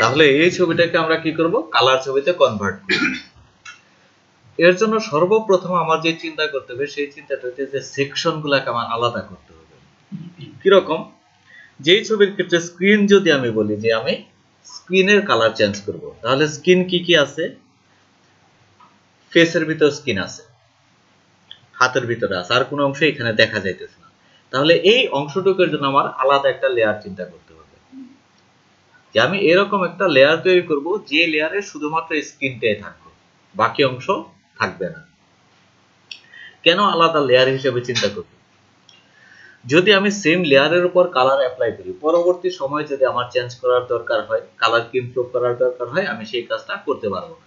তাহলে এই ছবিটাকে আমরা কি করব, কালার ছবিতে কনভার্ট করব। এর জন্য সর্বপ্রথম আমার যে চিন্তা করতে হবে সেই চিন্তাটা হচ্ছে যে সেকশনগুলোকে আমার আলাদা করতে হবে। কিরকম, যেই ছবির ক্ষেত্রে স্ক্রিন যদি আমি বলি যে আমি স্ক্রিনের কালার চেঞ্জ করব, তাহলে স্কিন কি কি আছে, ফেসের ভিতর স্কিন আছে, হাতের ভিতরে আছে, আর কোনো অংশ এখানে দেখা যাইতেছে না। তাহলে এই অংশটুকুর জন্য আমার আলাদা একটা লেয়ার চিন্তা করতে হবে, যে আমি এরকম একটা লেয়ার তৈরি করব যে লেয়ারে শুধুমাত্র স্কিনটাই থাকবে, বাকি অংশ থাকবে না। কেন আলাদা লেয়ার হিসেবে চিন্তা করব? যদি আমি সেম লেয়ারের উপর কালার অ্যাপ্লাই করি, পরবর্তী সময় যদি আমার চেঞ্জ করার দরকার হয়, কালারকে ইমপ্রুভ করার দরকার হয়, আমি সেই কাজটা করতে পারবো না।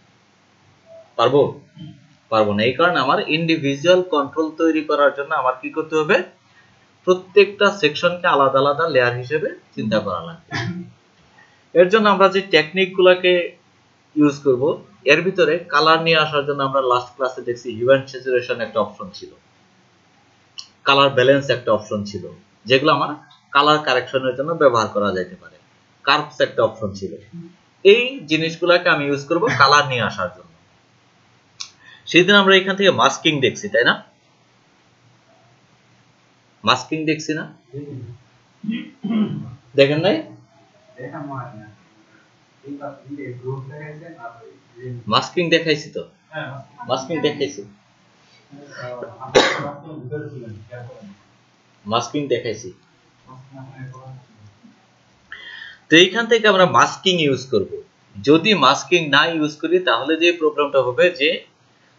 পারবো না। এই কারণে আমার ইন্ডিভিজুয়াল কন্ট্রোল তৈরি করার জন্য আমার কি করতে হবে, প্রত্যেকটা সেকশনকে আলাদা আলাদা লেয়ার হিসেবে চিন্তা করা লাগবে। এর জন্য আমরা যে টেকনিক গুলাকে ইউজ করব, এর ভিতরে কালার নিয়ে আসার জন্য আমরা লাস্ট ক্লাসে দেখছি হিউম্যান স্যাচুরেশন একটা অপশন ছিল, কালার ব্যালেন্স একটা অপশন ছিল, যেগুলো আমার কালার কারেকশনের জন্য ব্যবহার করা যেতে পারে, কার্ভস একটা অপশন ছিল। এই জিনিসগুলোকে আমি ইউজ করব কালার নিয়ে আসার জন্য। সেদিন আমরা এখান থেকে মাস্কিং দেখছি, তাই না? মাস্কিং দেখছি না? দেখেন নাই? মাস্কিং দেখাইছি তো, মাস্কিং দেখাইছি, মাস্কিং দেখাইছি। তো এইখান থেকে আমরা মাস্কিং ইউজ করব। যদি মাস্কিং না ইউজ করি তাহলে যে প্রবলেমটা হবে, যে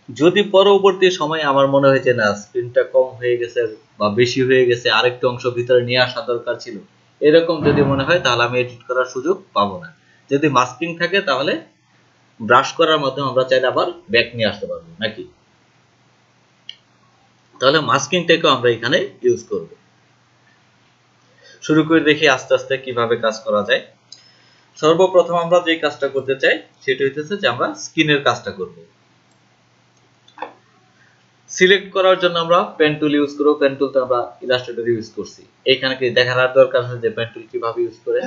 যদি পরবর্তী সময় আমার মনে হয় যে না স্ক্রিনটা কম হয়ে গেছে বা বেশি হয়ে গেছে, আরেকটা অংশ ভিতরে নিয়ে আসা দরকার ছিল, এরকম যদি মনে হয় তাহলে আমি এডিট করার সুযোগ পাবো না। যদি মাস্কিং থাকে তাহলে ব্রাশ করার মাধ্যমে আমরা চাইলে আবার ব্যাক নিয়ে আসতে পারবো, নাকি? তাহলে মাস্কিংটাকেও আমরা এখানে ইউজ করব। শুরু করে দেখি আস্তে আস্তে কিভাবে কাজ করা যায়। সর্বপ্রথম আমরা যে কাজটা করতে চাই সেটা হইতেছে যে আমরা স্কিনের কাজটা করব। সিলেক্ট করার জন্য আমরা পেন টুল ইউজ করব। পেন টুল তো আমরা ইলাস্ট্রেটর ইউজ করছি, এখানে কি দেখার দরকার আছে যে পেন টুল কিভাবে ইউজ করে?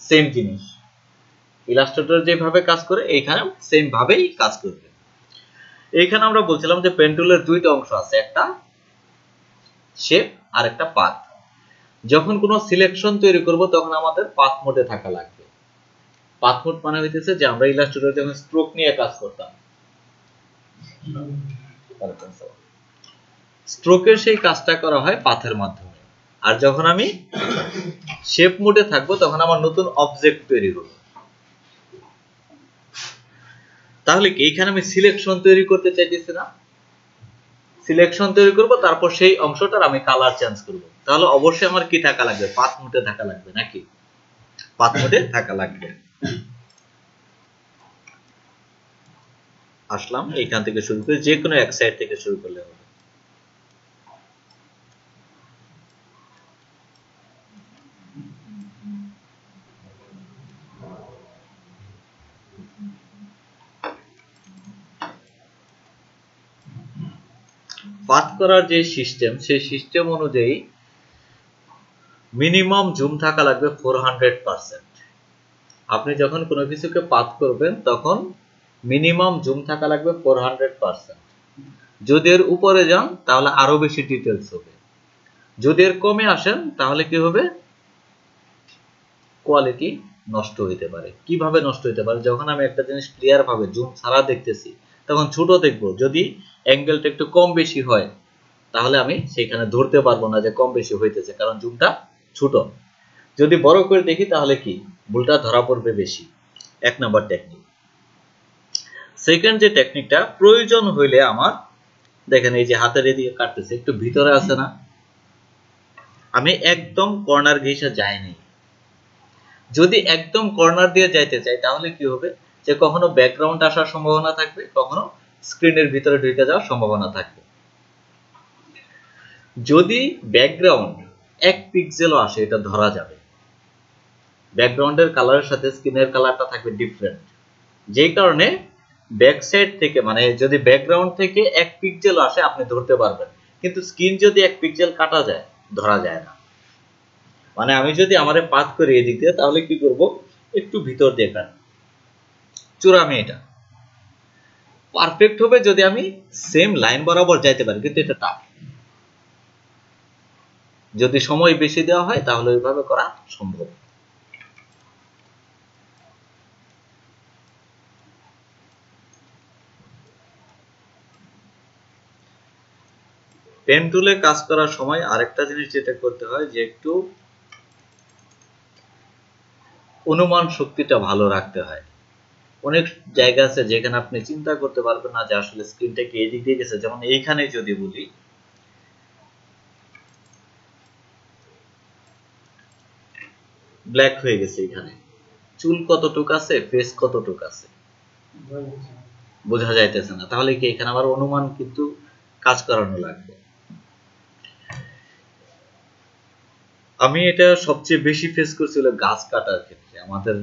সেম জিনিস, ইলাস্ট্রেটর যেভাবে কাজ করে এইখানে সেম ভাবেই কাজ করবে। এইখানে আমরা বলছিলাম যে পেন টুলের দুইটা অংশ আছে, একটা শেপ আর একটা পাথ। যখন কোনো সিলেকশন তৈরি করব তখন আমাদের পাথ মোডে থাকা লাগবে। পাথ মোড মানে হইতেছে যে আমরা ইলাস্ট্রেটর যখন স্ট্রোক নিয়ে কাজ করতাম, স্ট্রোকের সেই কাজটা করা হয় পাথের মাধ্যমে। আর যখন আমি শেপ মোডে থাকবো তখন আমার নতুন অবজেক্ট তৈরি হবে। তাহলে কি এখানে আমি সিলেকশন তৈরি করতে চাইতেছি না? সিলেকশন তৈরি করব, তারপর সেই অংশটার আমি কালার চেঞ্জ করব। তাহলে অবশ্যই আমার কি থাকা লাগবে? পাথ মোডে থাকা লাগবে, নাকি? পাথ মোডে থাকা লাগবে। আসলাম এইখান থেকে শুরু করে, যে কোনো এক সাইড থেকে শুরু করলে হবে। পাথ করার যে সিস্টেম, সেই সিস্টেম অনুযায়ী মিনিমাম জুম থাকা লাগবে 400%। আপনি যখন কোনো কিছুকে পাথ করবেন তখন মিনিমাম জুম থাকা লাগবে 400%। যদি এর উপরে যান তাহলে আরো বেশি ডিটেলস হবে। যদি এর কমে আসেন তাহলে কি হবে? কোয়ালিটি নষ্ট হইতে পারে। কিভাবে নষ্ট হইতে পারে? যখন আমি একটা জিনিস ক্লিয়ার ভাবে জুম ছাড়া দেখতেছি তখন ছোট দেখব। যদি অ্যাঙ্গেলটা একটু কম বেশি হয় তাহলে আমি সেখানে ধরতে পারবো না যে কম বেশি হইতেছে, কারণ জুমটা ছোট। যদি বড় করে দেখি তাহলে কি ভুলটা ধরা পড়বে বেশি। এক নাম্বার টেকনিক। সেকেন্ড যে টেকনিকটা, প্রয়োজন হইলে আমার দেখেন এই যে হাতের এদিকে কাটতেছে, একটু ভিতরে আছে না, আমি একদম কর্নার ঘেঁষে যাইনি। যদি একদম কর্নার দিয়ে যাইতে চাই তাহলে কি হবে, যে কখনো ব্যাকগ্রাউন্ড আসার সম্ভাবনা থাকবে, কখনো স্ক্রিনের ভিতরে ঢুকে যাওয়ার সম্ভাবনা থাকবে। যদি ব্যাকগ্রাউন্ড 1 পিক্সেলও আসে এটা ধরা যাবে। ব্যাকগ্রাউন্ডের কালারের সাথে স্ক্রিনের কালারটা থাকবে ডিফারেন্ট, যেই কারণে ব্যাক সাইড থেকে মানে যদি ব্যাকগ্রাউন্ড থেকে 1 পিক্সেল আসে আপনি ধরতে পারবেন, কিন্তু স্ক্রিন যদি 1 পিক্সেল কাটা যায় ধরা যায় না। মানে আমি যদি আমারে পাথ করি এদিক দিয়ে তাহলে কি করব, একটু ভিতর দিয়ে কাট, চূড়ামি এটা পারফেক্ট হবে যদি আমি সেম লাইন বরাবর যাইতে পারি, কিন্তু এটা টাফ। যদি সময় বেশি দেওয়া হয় তাহলে ওইভাবে করা সম্ভব। পেন টুলে কাজ করার সময় আরেকটা জিনিস যেটা করতে হয় যে একটু অনুমান শক্তিটা ভালো রাখতে হয়। অনেক জায়গা আছে যেখানে আপনি চিন্তা করতে পারবেন না যে আসলে স্ক্রিনটা কি এই দিক দিয়ে গেছে। যেমন এইখানে যদি বলি, ব্ল্যাক হয়ে গেছে, এখানে চুল কতটুক আছে, ফেস কতটুক আছে বোঝা যাইতেছে না, তাহলে কি এখানে আবার অনুমান কিন্তু কাজ করানো লাগবে। আমি এটা সবচেয়ে বেশি ফেস করছিল গাছ কাটার ক্ষেত্রে। আমাদের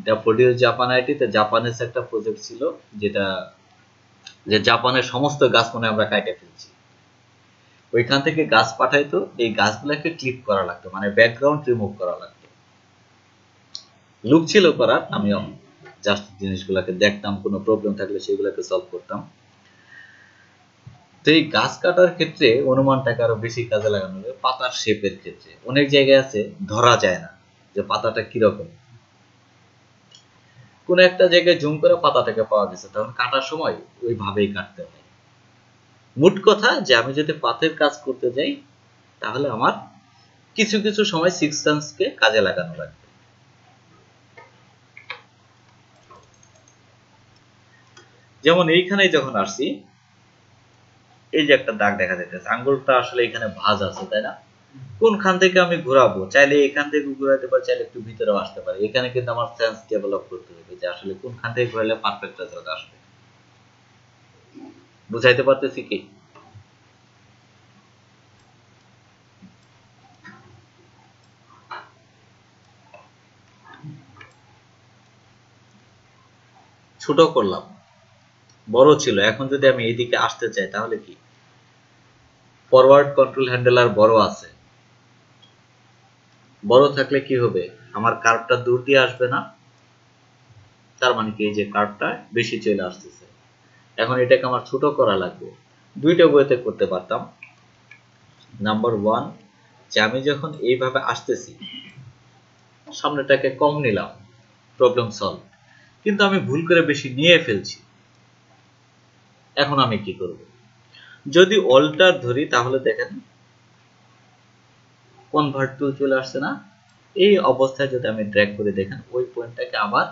ড্যাফোডিল জাপান আইটিতে জাপানিজ একটা প্রজেক্ট ছিল, যেটা যে জাপানের সমস্ত গাছ মনে আমরা কাটে ফেলছি। ওইখান থেকে গাছ পাঠাইতো, এই গাছগুলোকে ক্লিপ করা লাগতো, মানে ব্যাকগ্রাউন্ড রিমুভ করা লাগতো। লুক ছিল করার, আমি জাস্ট জিনিসগুলোকে দেখতাম, কোনো প্রবলেম থাকলে সেগুলোকে সলভ করতাম। তো এই গাছ কাটার ক্ষেত্রে অনুমানটাকে আরো বেশি কাজে লাগানো হবে। পাতার শেপের ক্ষেত্রে অনেক জায়গায় আছে ধরা যায় না যে পাতাটা কিরকম, কোন একটা জায়গায় জুম করে পাতাটাকে পাওয়া গেছে, তখন কাটার সময় ওইভাবেই কাটতে হয়। মোট কথা যে আমি যদি পাতের কাজ করতে যাই তাহলে আমার কিছু কিছু সময় সিক্স সেন্সকে কাজে লাগানো লাগবে। যেমন এইখানে যখন আসছি, এই যে একটা দাগ দেখা যাইতেছে, আঙ্গুলটা আসলে এখানে ভাঁজ আছে, তাই না? কোনখান থেকে আমি ঘোরাবো, চাইলে এখান থেকে ঘুরাতে পারি, চাইলে একটু ভিতরেও আসতে পারি। এখানে কিন্তু আমার সেন্স ডেভেলপ করতে হবে যে আসলে কোনখান থেকে ঘুরালে পারফেক্ট রেজাল্ট আসবে। বুঝাইতে পারতেছি কি? ছোট করলাম, বড় ছিল, এখন যদি আমি এইদিকে আসতে চাই তাহলে কি? ফরওয়ার্ড কন্ট্রোল হ্যান্ডেল আর বড় আছে, বড় থাকলে কি হবে, আমার কার্ভটা দূর দিয়ে আসবে না, তার মানে কি এই যে কার্ভটা বেশি চলে আসতেছে। এখন এটাকে আমার ছোট করা লাগবে। দুইটা ওয়েতে করতে পারতাম। নাম্বার ওয়ান, যে আমি যখন এইভাবে আসতেছি, সামনেটাকে কম নিলাম, প্রবলেম সলভ। কিন্তু আমি ভুল করে বেশি নিয়ে ফেলছি, এখন আমি কি করব? যদি অল্টার ধরি তাহলে দেখেন কনভার্ট টুল চলে আসছে না? এই অবস্থায় যদি আমি ড্র্যাগ করে দেখেন, ওই পয়েন্টটাকে আবার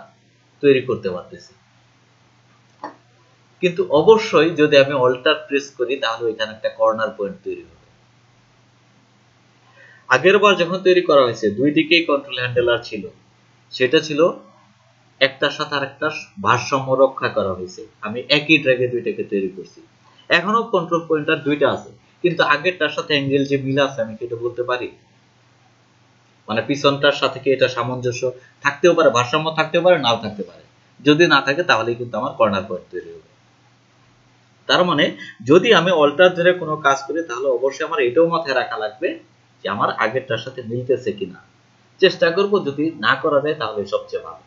তৈরি করতে পারতেছি। কিন্তু অবশ্যই যদি আমি অল্টার প্রেস করি তাহলে এখানে একটা কর্নার পয়েন্ট তৈরি হবে। আগের বার যখন তৈরি করা হয়েছে দুই দিকেই কন্ট্রোল হ্যান্ডেলার ছিল, সেটা ছিল একটার সাথে আরেকটার ভারসাম্য রক্ষা করা হয়েছে। আমি একই ড্র্যাগে দুইটাকে তৈরি করছি। এখনো কন্ট্রোল পয়েন্টার দুইটা আছে, কিন্তু আগেরটার সাথে অ্যাঙ্গেল যে মিল আছে আমি কি এটা বলতে পারি? মানে পিছনটার সাথে কি এটা সামঞ্জস্য থাকতেও পারে, ভারসাম্য থাকতেও পারে, নাও থাকতে পারে। যদি না থাকে তাহলে কিন্তু আমার কর্নার পয়েন্ট তৈরি হবে। তার মানে যদি আমি অল্টার ধরে কোনো কাজ করি তাহলে অবশ্যই আমার এটাও মাথায় রাখা লাগবে যে আমার আগেরটার সাথে মিলতেছে কিনা। চেষ্টা করব যদি না করা যায় তাহলে সবচেয়ে ভালো।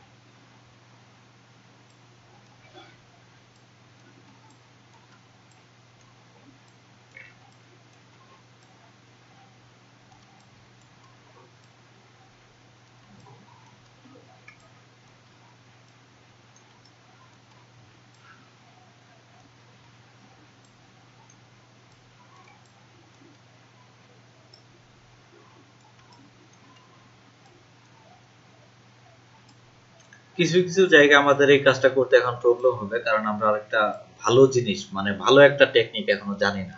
কিছু কিছু জায়গায় আমাদের এই কাজটা করতে এখন প্রবলেম হবে, কারণ আমরা আরেকটা ভালো জিনিস, মানে ভালো একটা টেকনিক এখনো জানি না।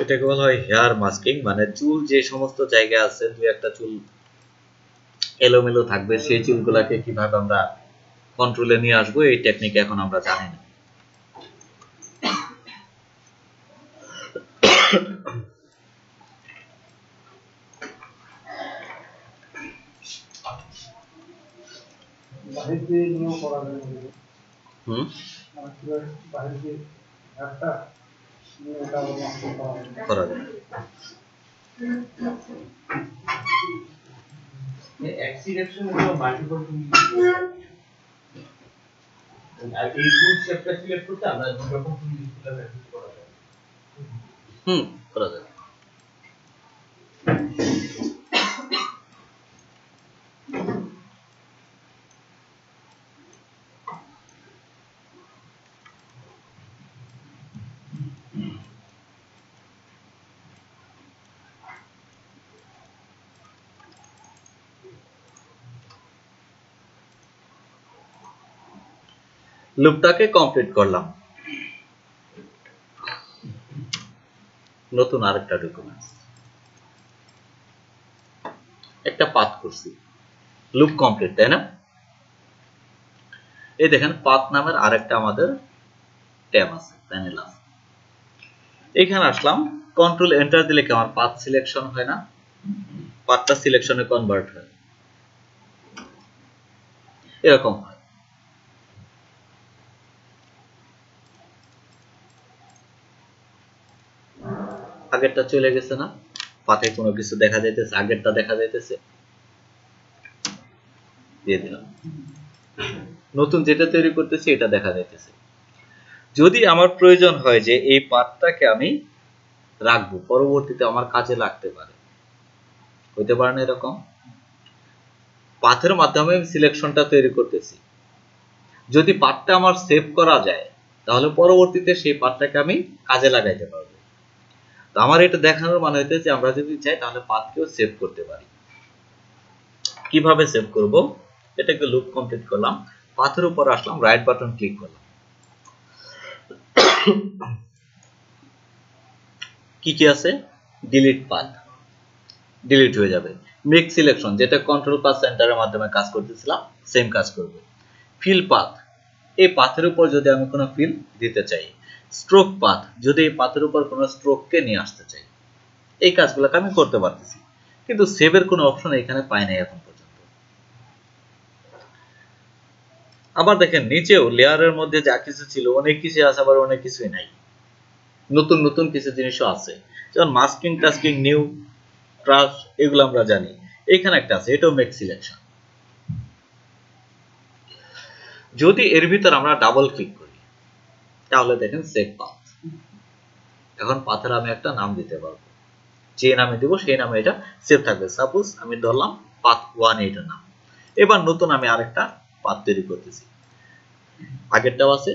এটাকে বলা হয় হেয়ার মাস্কিং। মানে চুল যে সমস্ত জায়গায় আছে, দুই একটা চুল এলোমেলো থাকবে, সেই চুলগুলাকে কিভাবে আমরা কন্ট্রোলে নিয়ে আসবো, এই টেকনিক এখন আমরা জানি না। করা যায়। এক সিলেকশনে হলো মাল্টিপল টুল আর এই টুল শেপটা সিলেক্ট করতে আমরা দুই রকম টুল ইউজ করতে পারি করা যাবে। লুপটাকে কমপ্লিট করলাম। নতুন আরেকটা ডকুমেন্টস, একটা পাথ করছি, লুপ কমপ্লিট, তাই না? এই দেখেন পাথ নামের আরেকটা আমাদের ট্যাব আছে, প্যানেল আছে। এখানে আসলাম, কন্ট্রোল এন্টার দিলে কি আমার পাথ সিলেকশন হয় না? পাথটা সিলেকশনে কনভার্ট হয়, এরকম হয়। আগেরটা চলে গেছে না, পাথে কোনো কিছু দেখা যাইতেছে, আগেরটা দেখা যাইতেছে, দিয়ে দিলাম। নতুন যেটা তৈরি করতেছি এটা দেখা যাইতেছে। যদি আমার প্রয়োজন হয় যে এই পাথটাকে আমি রাখবো, পরবর্তীতে আমার কাজে লাগতে পারে, হইতে পারে না এরকম? পাথের মাধ্যমে আমি সিলেকশনটা তৈরি করতেছি, যদি পাথটা আমার সেভ করা যায় তাহলে পরবর্তীতে সেই পাথটাকে আমি কাজে লাগাইতে পারবো। তো আমার এটা দেখানোর মানে হইতে যে আমরা যদি চাই তাহলে পাথকেও সেভ করতে পারি। কিভাবে সেভ করব? এটাকে লুপ কমপ্লিট করলাম, পাথের উপর আসলাম, রাইট বাটন ক্লিক করলাম। কি কি আছে? ডিলিট পাথ, ডিলিট হয়ে যাবে। মেক সিলেকশন, যেটা কন্ট্রোল পাথ সেন্টারের মাধ্যমে কাজ করতেছিলাম, সেম কাজ করবে। ফিল পাথ, এই পাথের উপর যদি আমি কোনো ফিল দিতে চাই। স্ট্রোক পাথ, যদি এই পাথের উপর কোনো স্ট্রোককে নিয়ে আসতে চাই। এই কাজগুলোকে আমি করতে পারতেছি, কিন্তু সেভের কোনো অপশন এখানে পাই নাই এখন পর্যন্ত। আবার দেখেন নিচেও লেয়ারের মধ্যে যা কিছু ছিল অনেক কিছু আছে, আবার অনেক কিছুই নাই, নতুন নতুন কিছু জিনিসও আছে, যেমন মাস্কিং, টাস্কিং, নিউ, ট্রাশ, এগুলো আমরা জানি। এখানে একটা আছে, এটাও মেক সিলেকশন। যদি এর ভিতর আমরা ডাবল ক্লিক করি তাহলে দেখেন সেভ পাথ। এখন পাথের আমি একটা নাম দিতে পারবো, যে নামে দিব সেই নামে এটা সেভ থাকবে। সাপোজ আমি ধরলাম পাথ 1, এটার নাম। এবার নতুন আমি আরেকটা পাথ তৈরি করতেছি, আগেরটাও আছে,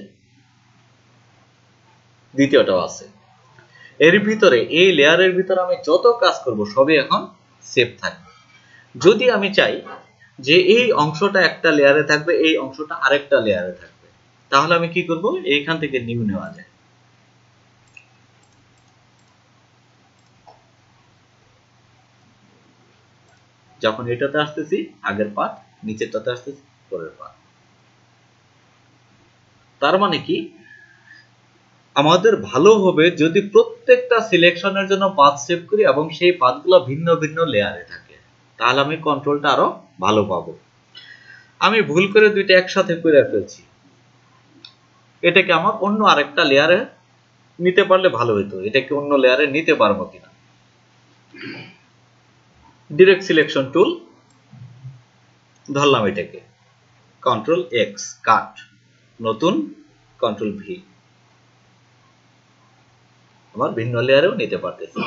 দ্বিতীয়টাও আছে। এর ভিতরে এই লেয়ারের ভিতরে আমি যত কাজ করব সবই এখন সেভ থাকবে। যদি আমি চাই যে এই অংশটা একটা লেয়ারে থাকবে, এই অংশটা আরেকটা লেয়ারে থাকবে, তাহলে আমি কি করব? এইখান থেকে নিউ নেওয়া যায়। যখন এটাতে আসতেছি আগের পাথ, নিচেরটাতে আসতেছি পরের পাথ। তার মানে কি, আমাদের ভালো হবে যদি প্রত্যেকটা সিলেকশনের জন্য পাথ সেভ করি এবং সেই পাথগুলো ভিন্ন ভিন্ন লেয়ারে থাকে, তাহলে আমি কন্ট্রোলটা আরো ভালো পাবো। আমি ভুল করে দুইটা একসাথে করে ফেলছি, এটাকে আমার অন্য আরেকটা লেয়ারে নিতে পারলে ভালো হতো। এটাকে অন্য লেয়ারে নিতে পারবো কিনা? ডিরেক্ট সিলেকশন টুল ধরলাম, এটাকে কন্ট্রোল এক্স কাট, নতুন কন্ট্রোল ভি, আমার ভিন্ন লেয়ারেও নিতে পারতেছি।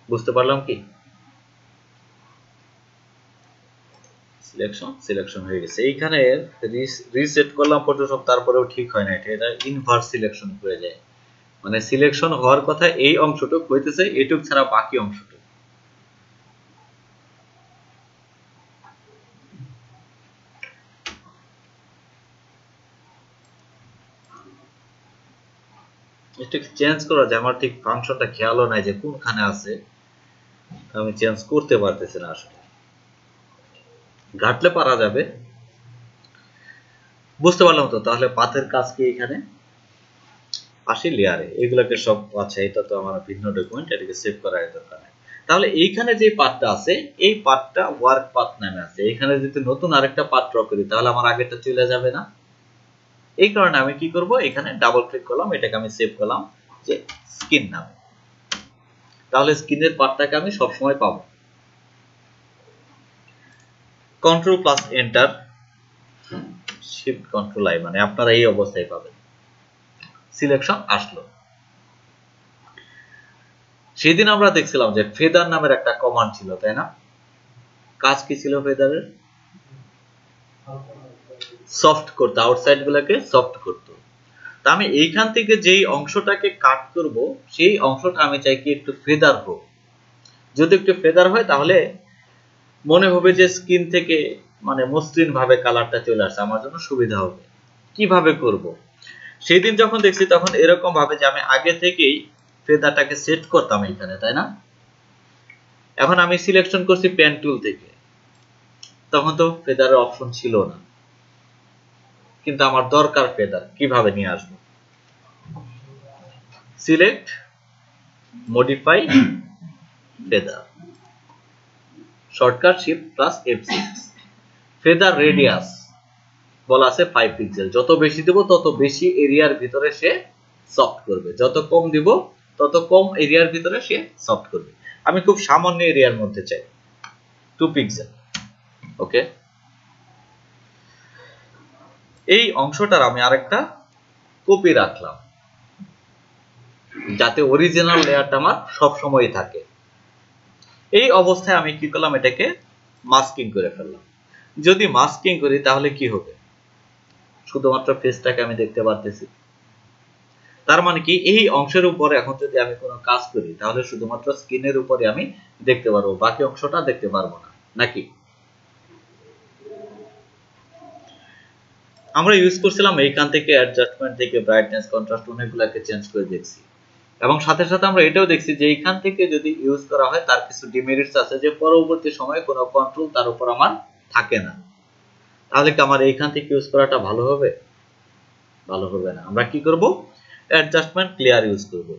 বুঝতে পারলাম কি? সিলেকশন হয়ে গেছে। এইখানে রিসেট করলাম ফটোশপ, তারপরেও ঠিক হয় না, এটা ইনভার্স সিলেকশন করে যায়। মানে সিলেকশন হওয়ার কথা এই অংশটুক হইতেছে এটুক ছাড়া বাকি অংশটুক। এটা চেঞ্জ করা যায়, আমার ঠিক ফাংশনটা খেয়ালও নাই যে কোনখানে আছে, আমি চেঞ্জ করতে পারতেছি না আসলে, ঘাটলে পারা যাবে। বুঝতে পারলাম তো? তাহলে পাথের কাজ কি? এখানে আসি লেয়ারে, এগুলোকে সব, আচ্ছা এটা তো আমার ভিন্ন ডকুমেন্ট, এটাকে সেভ করার দরকার নেই। তাহলে এইখানে যে পাথটা আছে এই পাথটা ওয়ার্ক পাথ নামে আছে। এখানে যদি নতুন আরেকটা পাথ ড্র করি তাহলে আমার আগেরটা চলে যাবে না? এই কারণে আমি কি করব, এখানে ডাবল ক্লিক করলাম, এটাকে আমি সেভ করলাম যে স্কিন নামে, তাহলে স্কিনের পাথটাকে আমি সবসময় পাবো। Control plus enter, shift control I, মানে আপনারা এই অবস্থায় পাবেন। সিলেকশন আসলো। সেদিন আমরা দেখছিলাম যে ফেদার নামের একটা কমান্ড ছিল, তাই না? কাজ কি ছিল ফেদারের? সফট করতে, আউটসাইড গুলাকে সফট করতে। তা আমি এইখান থেকে যেই অংশটাকে কাট করব সেই অংশটা আমি চাই কি একটু ফেদার হোক। যদি একটু ফেদার হয় তাহলে মনে হবে যে স্কিন থেকে মানে মসৃণ ভাবে কালারটা চলে আসছে, আমার জন্য সুবিধা হবে। কিভাবে করব? সেদিন যখন দেখছি তখন এরকম ভাবে যে আমি আগে থেকেই ফেদারটাকে সেট করতাম এখানে, তাই না? এখন আমি সিলেকশন করছি পেন টুল থেকে, তখন তো ফেদারের অপশন ছিল না, কিন্তু আমার দরকার ফেদার। কিভাবে নিয়ে আসবো? Select, modify feather, shortcut shift plus F6। Feather radius বলা আছে 5 পিক্সেল। যত বেশি দেব তত বেশি এরিয়ার ভিতরে সে সফট করবে, যত কম দিব তত কম এরিয়ার ভিতরে সে সফট করবে। আমি খুব সামান্য এরিয়ার মধ্যে চাই, 2 পিক্সেল। ওকে, এই অংশটার আমি আরেকটা কপি রাখলাম যাতে অরিজিনাল লেয়ারটা আমার সব সময় থাকে। এই অবস্থায় আমি কি করলাম, এটাকে মাস্কিং করে ফেললাম। যদি মাস্কিং করি তাহলে কি হবে? শুধুমাত্র ফেসটাকে আমি দেখতে পারতেছি। তার মানে কি এই অংশের উপরে এখন যদি আমি কোনো কাজ করি তাহলে শুধুমাত্র স্কিনের উপরে আমি দেখতে পারবো, বাকি অংশটা দেখতে পারবো না, নাকি? আমরা ইউজ করছিলাম এইখান থেকে অ্যাডজাস্টমেন্ট থেকে ব্রাইটনেস, কন্ট্রাস্ট অনেকগুলোকে চেঞ্জ করে দেখছি, এবং সাথে সাথে আমরা এটাও দেখছি যে এইখান থেকে যদি ইউজ করা হয় তার কিছু ডিমেরিটস আছে, যে পরবর্তী সময়ে কোনো কন্ট্রোল তার উপর আমার থাকে না। তাহলে কি আমার এইখান থেকে ইউজ করাটা ভালো হবে? ভালো হবে না। আমরা কি করব? অ্যাডজাস্টমেন্ট লেয়ার ইউজ করব।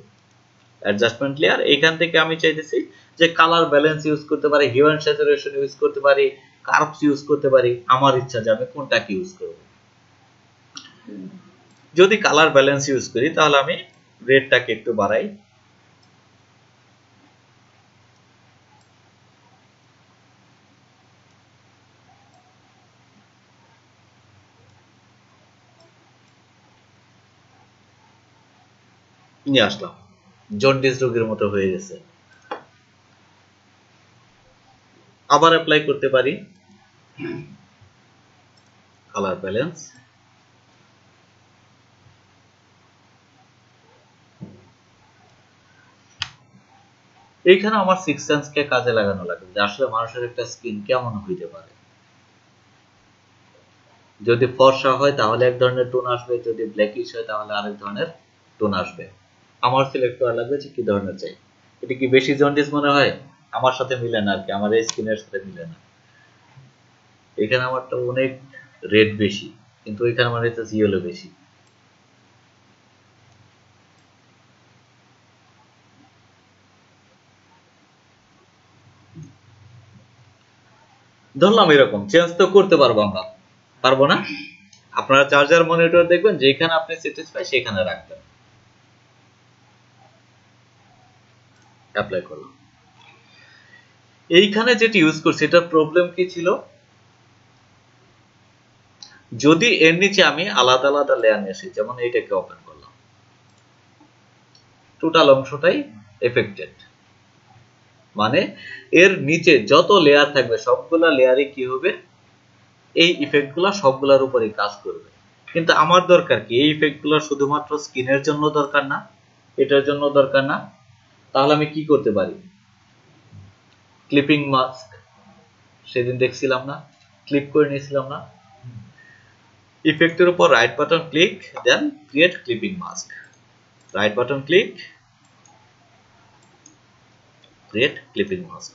অ্যাডজাস্টমেন্ট লেয়ার, এইখান থেকে আমি চাইতেছি যে কালার ব্যালেন্স ইউজ করতে পারি, হিউ অ্যান্ড স্যাচুরেশন ইউজ করতে পারি, কার্ভস ইউজ করতে পারি। আমার ইচ্ছা যে আমি কোনটাকে ইউজ করব। যদি কালার ব্যালেন্স ইউজ করি তাহলে আমি রেডটাকে একটু বাড়াই, নিয়ে আসলাম। জন্ডিস রোগের মতো হয়ে গেছে। আবার অ্যাপ্লাই করতে পারি কালার ব্যালেন্স। এইখানে আমার সিক্স সেন্সকে কাজে লাগানো লাগবে যে আসলে মানুষের একটা স্কিন কেমন হইতে পারে। যদি ফর্সা হয় তাহলে এক ধরনের টোন আসবে, যদি ব্ল্যাকিশ হয় তাহলে আরেক ধরনের টোন আসবে। আমার সিলেক্ট করা লাগবে যে কি ধরনের চাই। এটা কি বেশি জন্ডিস মনে হয়? আমার সাথে মিলে না আর কি, আমার এই স্কিনের সাথে মিলে না। এখানে আমারটা অনেক রেড বেশি, কিন্তু এখানে আমার এটা ইয়েলো বেশি। ধরলাম এরকম চেঞ্জ তো করতে পারবো আমরা, পারবো না? আপনারা চার্জার মনিটর দেখবেন যেখানে আপনি স্যাটিসফাই সেখানে রাখবেন। অ্যাপ্লাই করলাম। এইখানে যেটা ইউজ করছি এটার প্রবলেম কি ছিল? যদি এর নিচে আমি আলাদা আলাদা লেয়ার নিয়ে আসি, যেমন এইটাকে ওপেন করলাম, টোটাল অংশটাই এফেক্টেড, মানে এর নিচে যত লেয়ার থাকবে সবগুলা লেয়ারে কি হবে, এই ইফেক্টগুলা সবগুলার উপরেই কাজ করবে। কিন্তু আমার দরকার কি এই ইফেক্টগুলো শুধুমাত্র স্কিনের জন্য দরকার না, এটার জন্য দরকার না। তাহলে আমি কি করতে পারি? ক্লিপিং মাস্ক সেদিন দেখছিলাম না, ক্লিক করে নিয়েছিলাম না? ইফেক্টের উপর right button click, then create clipping mask, right button click, create clipping mask.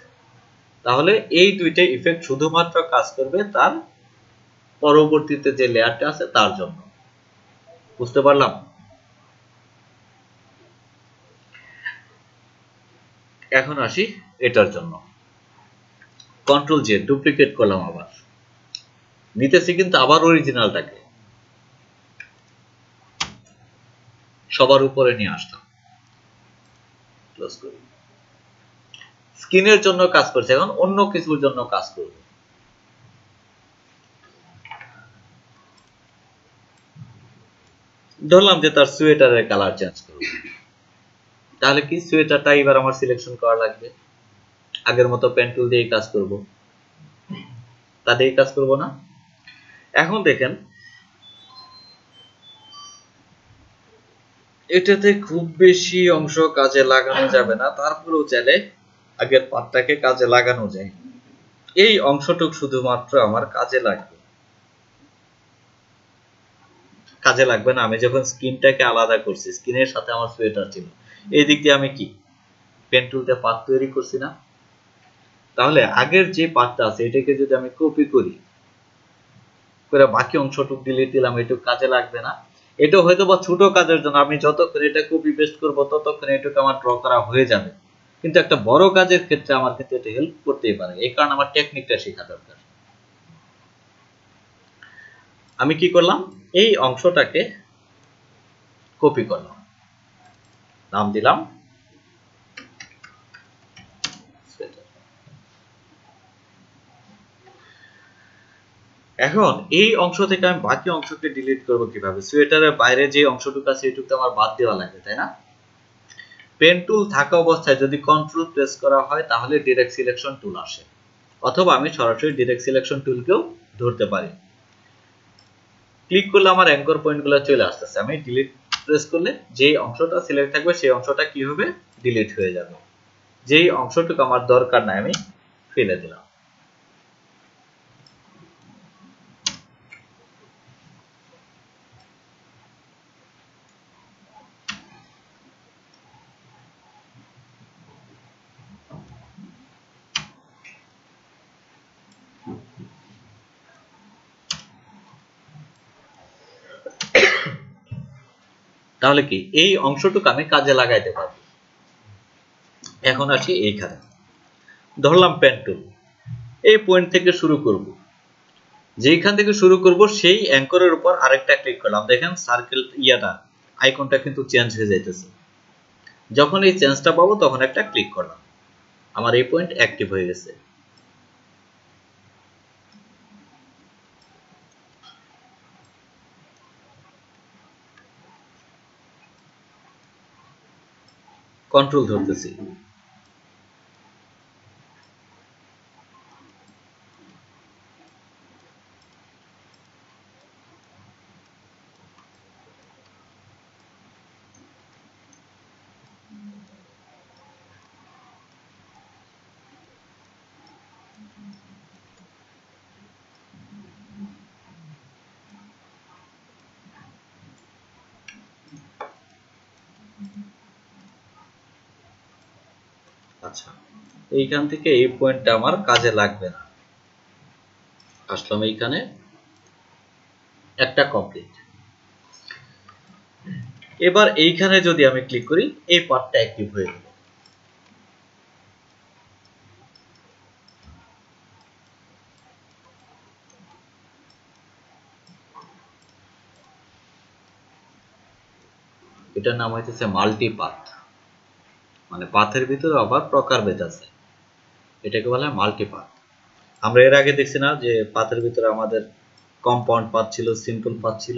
তাহলে এই দুইটা ইফেক্ট শুধুমাত্র কাজ করবে তার পরবর্তীতে যে লেয়ারটা আছে তার জন্য। বুঝতে পারলাম? এখন আসি এটার জন্য। কন্ট্রোল জে, ডুপ্লিকেট করলাম, আবার নিতেছি কিন্তু আবার অরিজিনালটাকে সবার উপরে নিয়ে আসলাম, ক্লোজ করি। স্কিনের জন্য কাজ করছে, এখন অন্য কিছুর জন্য কাজ করবে। ধরলাম যে তার সোয়েটারের কালার চেঞ্জ করব, তাহলে কি সোয়েটারটা এবার আমার সিলেকশন করা লাগবে। আগের মতো পেন টুল দিয়ে কাজ করব, তা দিয়ে কাজ করব না। এখন দেখেন এটাতে খুব বেশি অংশ কাজে লাগানো যাবে না, তারপরেও চাইলে আগের পার্টটাকে কাজে লাগানো যায়। এই অংশটুক শুধুমাত্র আমার কাজে লাগবে, কাজে লাগবে না। আমি যখন স্কিনটাকে আলাদা করছি, স্কিনের সাথে আমার সোয়েটার ছিল, এই দিক দিয়ে আমি কি পেন টুল দিয়ে পার্ট তৈরি করছি না। তাহলে আগের যে পার্টটা আছে এটাকে যদি আমি কপি করি করে বাকি অংশটুক ডিলিট দিলাম, এটুক কাজে লাগবে না। এটা হয়তো বা ছোট কাজের জন্য আমি যতক্ষণ এটা কপি পেস্ট করবো ততক্ষণ এটুকু আমার ড্র করা হয়ে যাবে, কিন্তু একটা বড় কাজের ক্ষেত্রে আমার কিন্তু এটা হেল্প করতেই পারে। এই কারণে আমার টেকনিকটা শেখা দরকার। আমি কি করলাম, এই অংশটাকে কপি করলাম, নাম দিলাম সোয়েটার। এখন এই অংশ থেকে আমি বাকি অংশকে ডিলিট করব কিভাবে? সোয়েটারের বাইরে যে অংশটুকু আছে এটুকু আমার বাদ দেওয়া লাগবে, তাই না? পেন টুল থাকা অবস্থায় যদি কন্ট্রোল প্রেস করা হয় তাহলে ডিরেক্ট সিলেকশন টুল আসে, অথবা আমি সরাসরি ডিরেক্ট সিলেকশন টুলকেও ধরতে পারি। ক্লিক করলে আমার অ্যাঙ্কর পয়েন্টগুলো চলে আসতেছে। আমি ডিলিট প্রেস করলে যেই অংশটা সিলেক্ট থাকবে সেই অংশটা কি হবে, ডিলিট হয়ে যাবে। যেই অংশটুকু আমার দরকার নাই আমি ফেলে দিলাম। তাহলে কি এই অংশটুকু আমি কাজে লাগাইতে পারবো। এখন আসি এইখানে, ধরলাম পেন টুল, এই পয়েন্ট থেকে শুরু করব, যেইখান থেকে শুরু করব সেই অ্যাঙ্করের উপর আরেকটা ক্লিক করলাম। দেখেন সার্কেল ইয়াটা আইকনটা কিন্তু চেঞ্জ হয়ে যাইতেছে। যখন এই চেঞ্জটা পাবো তখন একটা ক্লিক করলাম, আমার এই পয়েন্ট অ্যাক্টিভ হয়ে গেছে। কন্ট্রোল ধরতেছি, আচ্ছা এইখান থেকে এই পয়েন্টটা আমার কাজে লাগবে না। আসলাম এইখানে, একটা কমপ্লিট। এবার এইখানে যদি আমি ক্লিক করি এই পার্টটা অ্যাক্টিভ হয়ে গেল। এটার নাম হইতেছে মাল্টি পাথ, মানে পাথের ভিতরে আবার প্রকারভেদ আছে, এটাকে বলা হয় মাল্টি পাথ। আমরা এর আগে দেখছি না যে পাথের ভিতরে আমাদের কম্পাউন্ড পাথ ছিল, সিম্পল পাথ ছিল।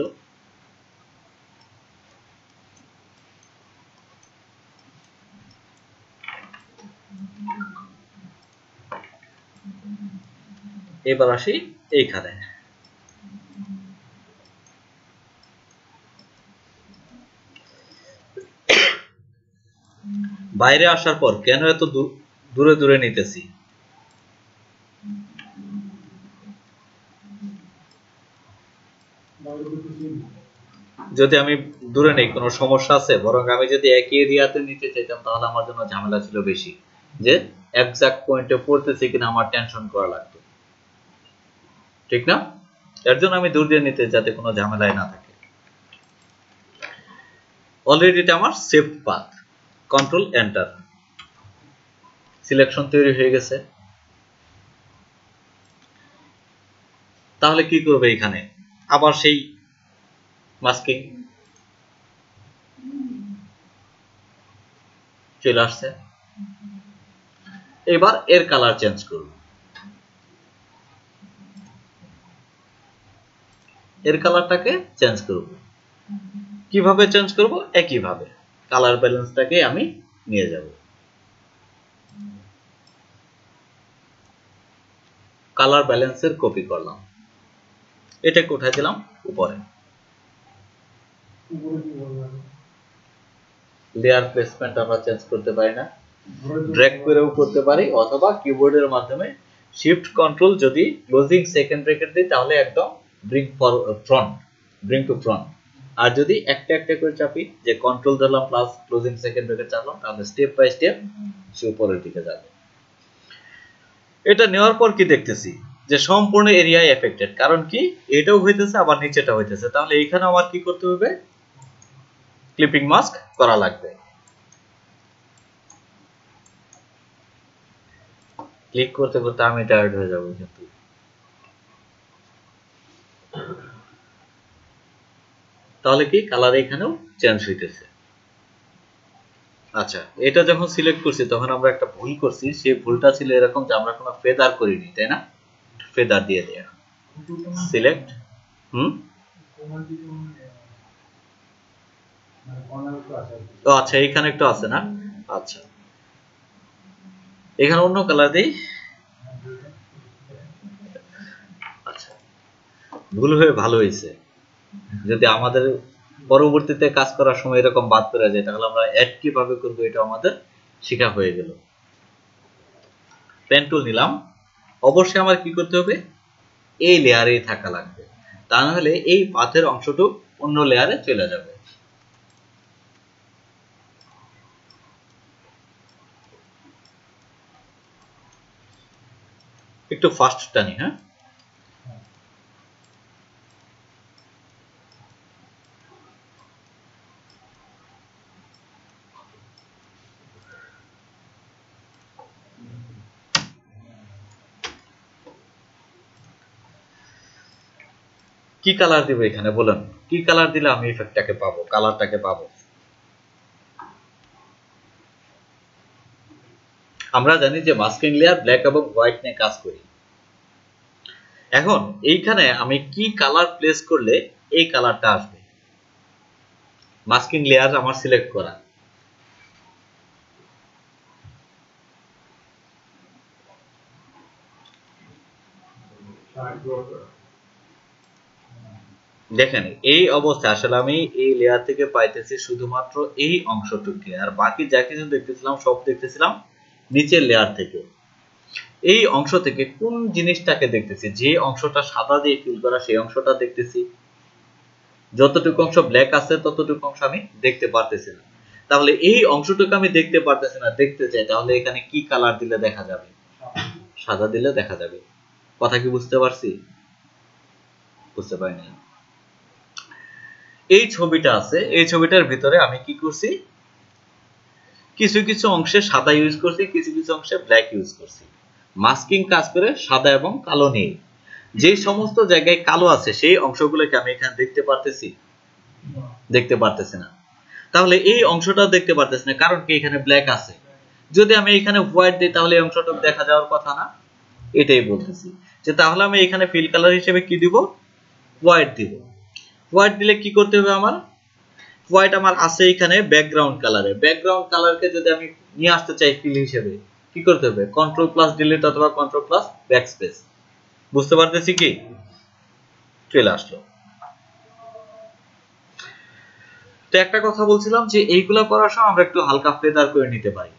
এবার আসি এইখানে, বাইরে আসার পর কেন এত দূরে দূরে নিতেছি? যদি আমি দূরে নেই কোনো সমস্যা আছে? বরং আমি যদি একই এরিয়াতে নিতে চাইতাম তাহলে আমার জন্য ঝামেলা ছিল বেশি, যে এক্সাক্ট পয়েন্টে পড়তেছে কিনা আমার টেনশন করা লাগতো, ঠিক না? এর জন্য আমি দূর দিয়ে নিতে, যাতে কোনো ঝামেলাই না থাকে। অলরেডি এটা আমার save path, control enter, selection তৈরি হয়ে গেছে। তাহলে কি করবে এখানে? আবার সেই মাস্কিং চলে আসছে। এবার এর কালার চেঞ্জ করব, এর কালারটাকে চেঞ্জ করব। কিভাবে চেঞ্জ করব? একই ভাবে কালার ব্যালেন্সটাকে আমি নিয়ে যাব, কালার ব্যালেন্সের কপি করলাম, এটা কোথায় দিলাম? উপরে। লেয়ার প্লেসমেন্ট আমরা চেঞ্জ করতে পারি না, ড্র্যাগ করেও করতে পারি, অথবা কিবোর্ডের মাধ্যমে শিফট কন্ট্রোল যদি ক্লোজিং সেকেন্ড ব্র্যাকেট দিই তাহলে একদম ব্রিং টু ফ্রন্ট। আর যদি একটা একটা করে চাপি, যে কন্ট্রোল ধরলাম প্লাস ক্লোজিং সেকেন্ড ব্র্যাকেট চাপলাম, তাহলে স্টেপ বাই স্টেপ সে উপরের দিকে যাবে। এটা নেওয়ার পর কি দেখতেছি? যে সম্পূর্ণ এরিয়ায় এফেক্টেড। কারণ কি? এটাও হইতেছে আবার নিচেটা হইতেছে, তাহলে এইখানে আমার কি করতে হবে? ক্লিপিং মাস্ক করা লাগবে। ক্লিক করতে করতে আমি টায়ার্ড হয়ে যাব, কিন্তু তাহলে কি কালার এখানেও চেঞ্জ হইতেছে। আচ্ছা, এটা যখন সিলেক্ট করছি তখন আমরা একটা ভুল করছি, সেই ভুলটা ছিল এরকম যে আমরা কোনো ফেদার করিনি, তাই না? ফেদার দিয়ে দেয়া সিলেক্ট ও আচ্ছা, এইখানে একটু আছে না? আচ্ছা, এখানে অন্য কালার দেই। আচ্ছা, ভুল হয়ে ভালো হয়েছে। যদি আমাদের পরবর্তীতে কাজ করার সময় এরকম বাদ করে যায়, তাহলে আমরা অ্যাড কিভাবে করবো এটা আমাদের শেখা হয়ে গেল। পেন টুল নিলাম। অবশ্যই আমার কি করতে হবে? এই লেয়ারেই থাকা লাগবে, তা না হলে এই পাথের অংশটুকু অন্য লেয়ারে চলে যাবে। একটু ফাস্ট টানি, হ্যাঁ। কি কালার দিব এখানে বলেন? কি কালার দিলে আমি ইফেক্টটাকে পাবো, কালারটাকে পাবো? আমরা জানি যে মাস্কিং লেয়ার ব্ল্যাক এবং হোয়াইট নিয়ে কাজ করি। এখন এইখানে আমি কি কালার প্লেস করলে এই কালারটা আসবে? মাস্কিং লেয়ার আমার সিলেক্ট করা। দেখেন এই অবস্থা আসলে আমি এই লেয়ার থেকে পাইতেছি শুধুমাত্র এই অংশটুকু, আর বাকি যা কিছু দেখতেছিলাম সব দেখতেছিলাম নিচের লেয়ার থেকে। এই অংশ থেকে কোন জিনিসটাকে দেখতেছি? যে অংশটা সাদা দিয়ে ফিল করা সেই অংশটা দেখতেছি। যতটুকু অংশ ব্ল্যাক আছে ততটুকু অংশ আমি দেখতে পারতেছি না। তাহলে এই অংশটুকু আমি দেখতে পারতেছি না, দেখতে চাই, তাহলে এখানে কি কালার দিলে দেখা যাবে? সাদা দিলে দেখা যাবে। কথা কি বুঝতে পারছি? বুঝতে পারিনি। এই ছবিটা আছে, এই ছবিটার ভিতরে আমি কি করছি? কিছু কিছু অংশে সাদা ইউজ করছি, কিছু কিছু অংশে ব্ল্যাক ইউজ করছি। মাস্কিং কাজ করে সাদা এবং কালো নিয়ে। যে সমস্ত জায়গায় কালো আছে সেই অংশগুলোকে আমি এখানে দেখতে পারতেছি? দেখতে পারতেছি না। তাহলে এই অংশটা দেখতে পারতেছি না, কারণ কি? এখানে ব্ল্যাক আছে। যদি আমি এখানে হোয়াইট দিই তাহলে এই অংশটা দেখা যাওয়ার কথা না? এটাই বলতেছি যে তাহলে আমি এখানে ফিল কালার হিসেবে কি দিব? হোয়াইট দিব। হোয়াইট দিলে কি করতে হবে আমার? হোয়াইট আমার আছে এখানে ব্যাকগ্রাউন্ড কালারে। ব্যাকগ্রাউন্ড কালারকে যদি আমি নিয়ে আসতে চাই ফিল হিসেবে, কি করতে হবে? কন্ট্রোল প্লাস ডিলিট অথবা কন্ট্রোল প্লাস ব্যাকস্পেস। বুঝতে পারতেছি কি? চলে আসলো। তো একটা কথা বলছিলাম যে এইগুলা করার সময় আমরা একটু হালকা ফেদার করে নিতে পারি।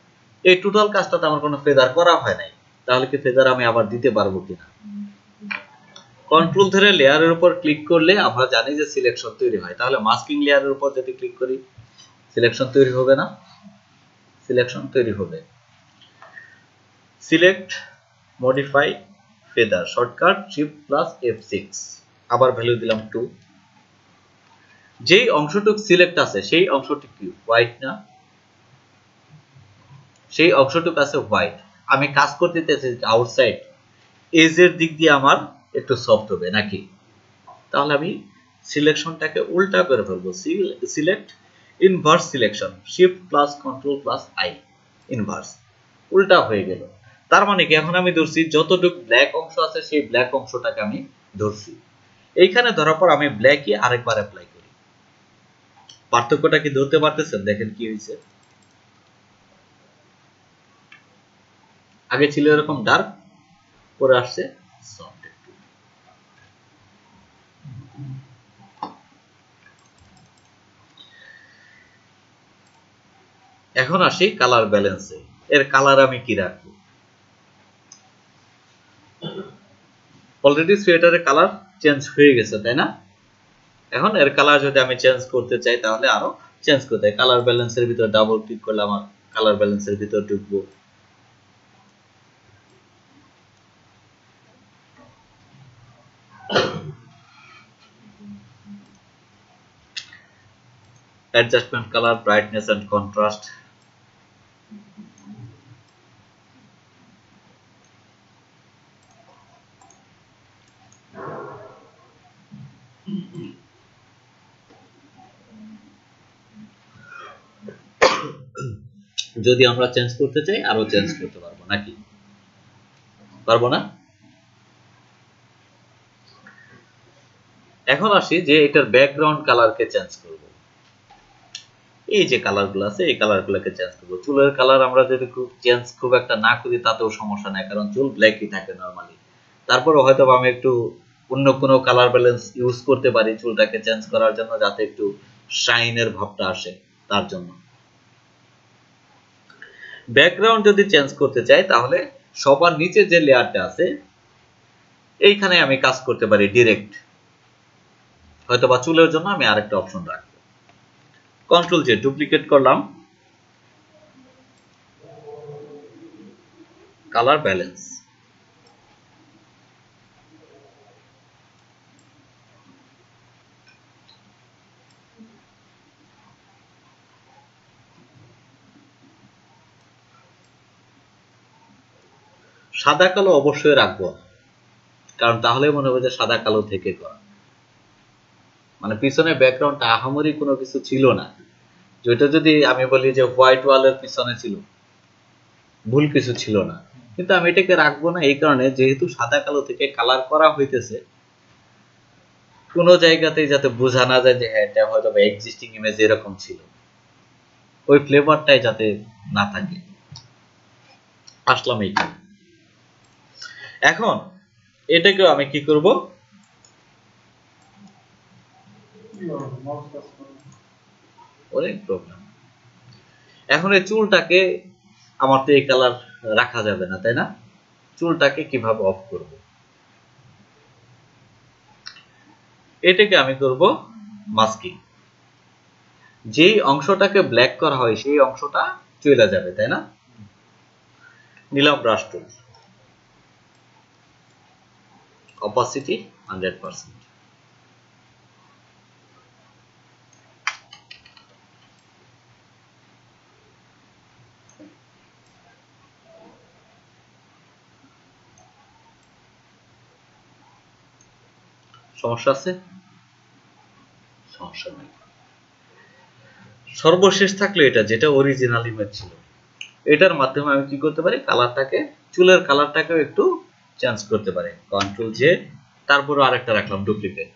এই টোটাল কাজটাতে আমার কোনো ফেদার করা হয় নাই, তাহলে কি ফেদার আমি আবার দিতে পারবো কিনা? কন্ট্রোল ধরে লেয়ারের উপর ক্লিক করলে আমরা জানি যে সিলেকশন তৈরি হয়। তাহলে মাস্কিং লেয়ারের উপর যদি ক্লিক করি সিলেকশন তৈরি হবে না? সিলেকশন তৈরি হবে। Select modify feather, shortcut shift plus F6, আবার ভ্যালু দিলাম 2। যেই অংশটুকু সিলেক্ট আছে সেই অংশটুকু কি হোয়াইট না? সেই অংশটুকু আছে হোয়াইট। আমি কাজ করতে চাইছি আউটসাইড এজের দিক দিয়ে আমার একটু সফট হবে নাকি? তাহলে আমি সিলেকশনটাকে উল্টা করে ফেলবো। Select inverse selection, shift plus control plus I, inverse, উল্টা হয়ে গেল। তার মানে কি? এখন আমি ধরছি যতটুকু ব্ল্যাক অংশ আছে সেই ব্ল্যাক অংশটাকে আমি ধরছি। এইখানে ধরার পর আমি ব্ল্যাকই আরেকবার অ্যাপ্লাই করি। পার্থক্যটা কি ধরতে পারতেছেন? দেখেন কি হয়েছে। আগে ছিল এরকম ডার্ক, পরে আসছে সফট। এখন আসি কালার ব্যালেন্সে। এর কালার আমি কি রাখবো? অলরেডি সোয়েটারের কালার চেঞ্জ হয়ে গেছে, তাই না? এখন এর কালার যদি আমি চেঞ্জ করতে চাই তাহলে আরো চেঞ্জ করতে হয়। কালার ব্যালেন্সের ভিতর ডাবল ক্লিক করলে আমার কালার ব্যালেন্সের ভিতর ঢুকবো। Adjustment colour, brightness and contrast. যদি আমরা চেঞ্জ করতে চাই আরো চেঞ্জ করতে পারবো নাকি? পারবো না? এখন আসি যে এটার ব্যাকগ্রাউন্ড কালারকে চেঞ্জ করব। এই যে কালারগুলো আছে এই কালারগুলোকে চেঞ্জ করব। চুলের কালার আমরা যদি খুব একটা না করি তাতেও সমস্যা নাই, কারণ চুল ব্ল্যাকই থাকে নরমালি। তারপরে হয়তো আমি একটু অন্য কোনো কালার ব্যালেন্স ইউজ করতে পারি চুলটাকে চেঞ্জ করার জন্য, যাতে একটু শাইনের ভাবটা আসে তার জন্য। ব্যাকগ্রাউন্ড যদি চেঞ্জ করতে চাই তাহলে সবার নিচে যে লেয়ারটা আছে এইখানে আমি কাজ করতে পারি ডিরেক্ট। হয়তোবা চুলের জন্য আমি আরেকটা অপশন রাখবো। কন্ট্রোল জে ডুপ্লিকেট করলাম, কালার ব্যালেন্স। সাদা কালো অবশ্যই রাখবো, কারণ তাহলে মনে হবে যে সাদা কালো থেকে করা, মানে পিছনে ব্যাকগ্রাউন্ডটা আহামরি কোনো কিছু ছিল না। যেটা যদি আমি বলি যে হোয়াইট ওয়ালের পিছনে ছিল, ভুল কিছু ছিল না, কিন্তু আমি এটাকে রাখবো না এই কারণে যেহেতু সাদা কালো থেকে কালার করা হইতেছে, কোনো জায়গাতেই যাতে বোঝা না যায় যে হ্যাঁ এটা হয়তো এক্সিস্টিং ইমেজ এরকম ছিল, ওই ফ্লেভারটাই যাতে না থাকে। আসলাম এইখানে। এখন এটাকেও আমি কি করব, অনেক প্রবলেম। এখন এই চুলটাকে আমার তো এই কালার রাখা যাবে না, তাই না? চুলটাকে কিভাবে অফ করব? এটাকে আমি করব মাস্কিং। যেই অংশটাকে ব্ল্যাক করা হয় সেই অংশটা চলে যাবে, তাই না? নিলাম ব্রাশ টুল, অপাসিটি 100%। সমস্যা আছে? সমস্যা নেই। সর্বশেষ থাকলে এটা যেটা অরিজিনাল ইমেজ ছিল, এটার মাধ্যমে আমি কি করতে পারি, কালারটাকে, চুলের কালারটাকেও একটু চেঞ্জ করতে পারি। কন্ট্রোল জে, তারপরে আরেকটা রাখলাম ডুপ্লিকেট,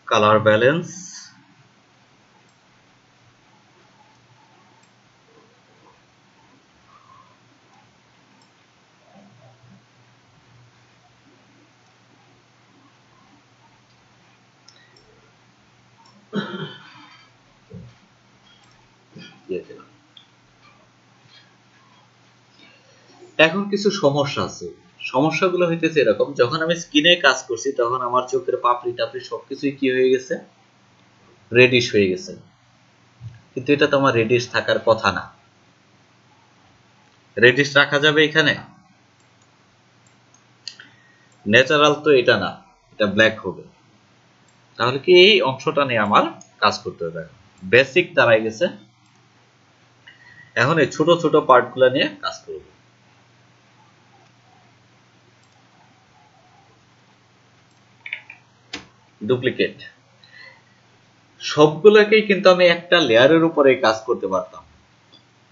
কালার ব্যালেন্স, দিয়ে দিলাম। এখন কিছু সমস্যা আছে। সমস্যাগুলো হইতেছে এরকম, যখন আমি স্কিনে কাজ করছি তখন আমার চোখের পাপড়ি টাপড়ি সবকিছুই কি হয়ে গেছে, রেডিশ হয়ে গেছে। কিন্তু এটা তো আমার রেডিশ থাকার কথা না। রেডিশ রাখা যাবে এখানে? ন্যাচারাল তো এটা না, এটা ব্ল্যাক হবে। তাহলে কি এই অংশটা নিয়ে আমার কাজ করতে হবে। বেসিক দাঁড়ায় গেছে, এখন এই ছোট ছোট পার্টগুলো নিয়ে কাজ করব। ডুপ্লিকেট। সবগুলোকেই কিন্তু আমি একটা লেয়ারের উপরে কাজ করতে পারতাম।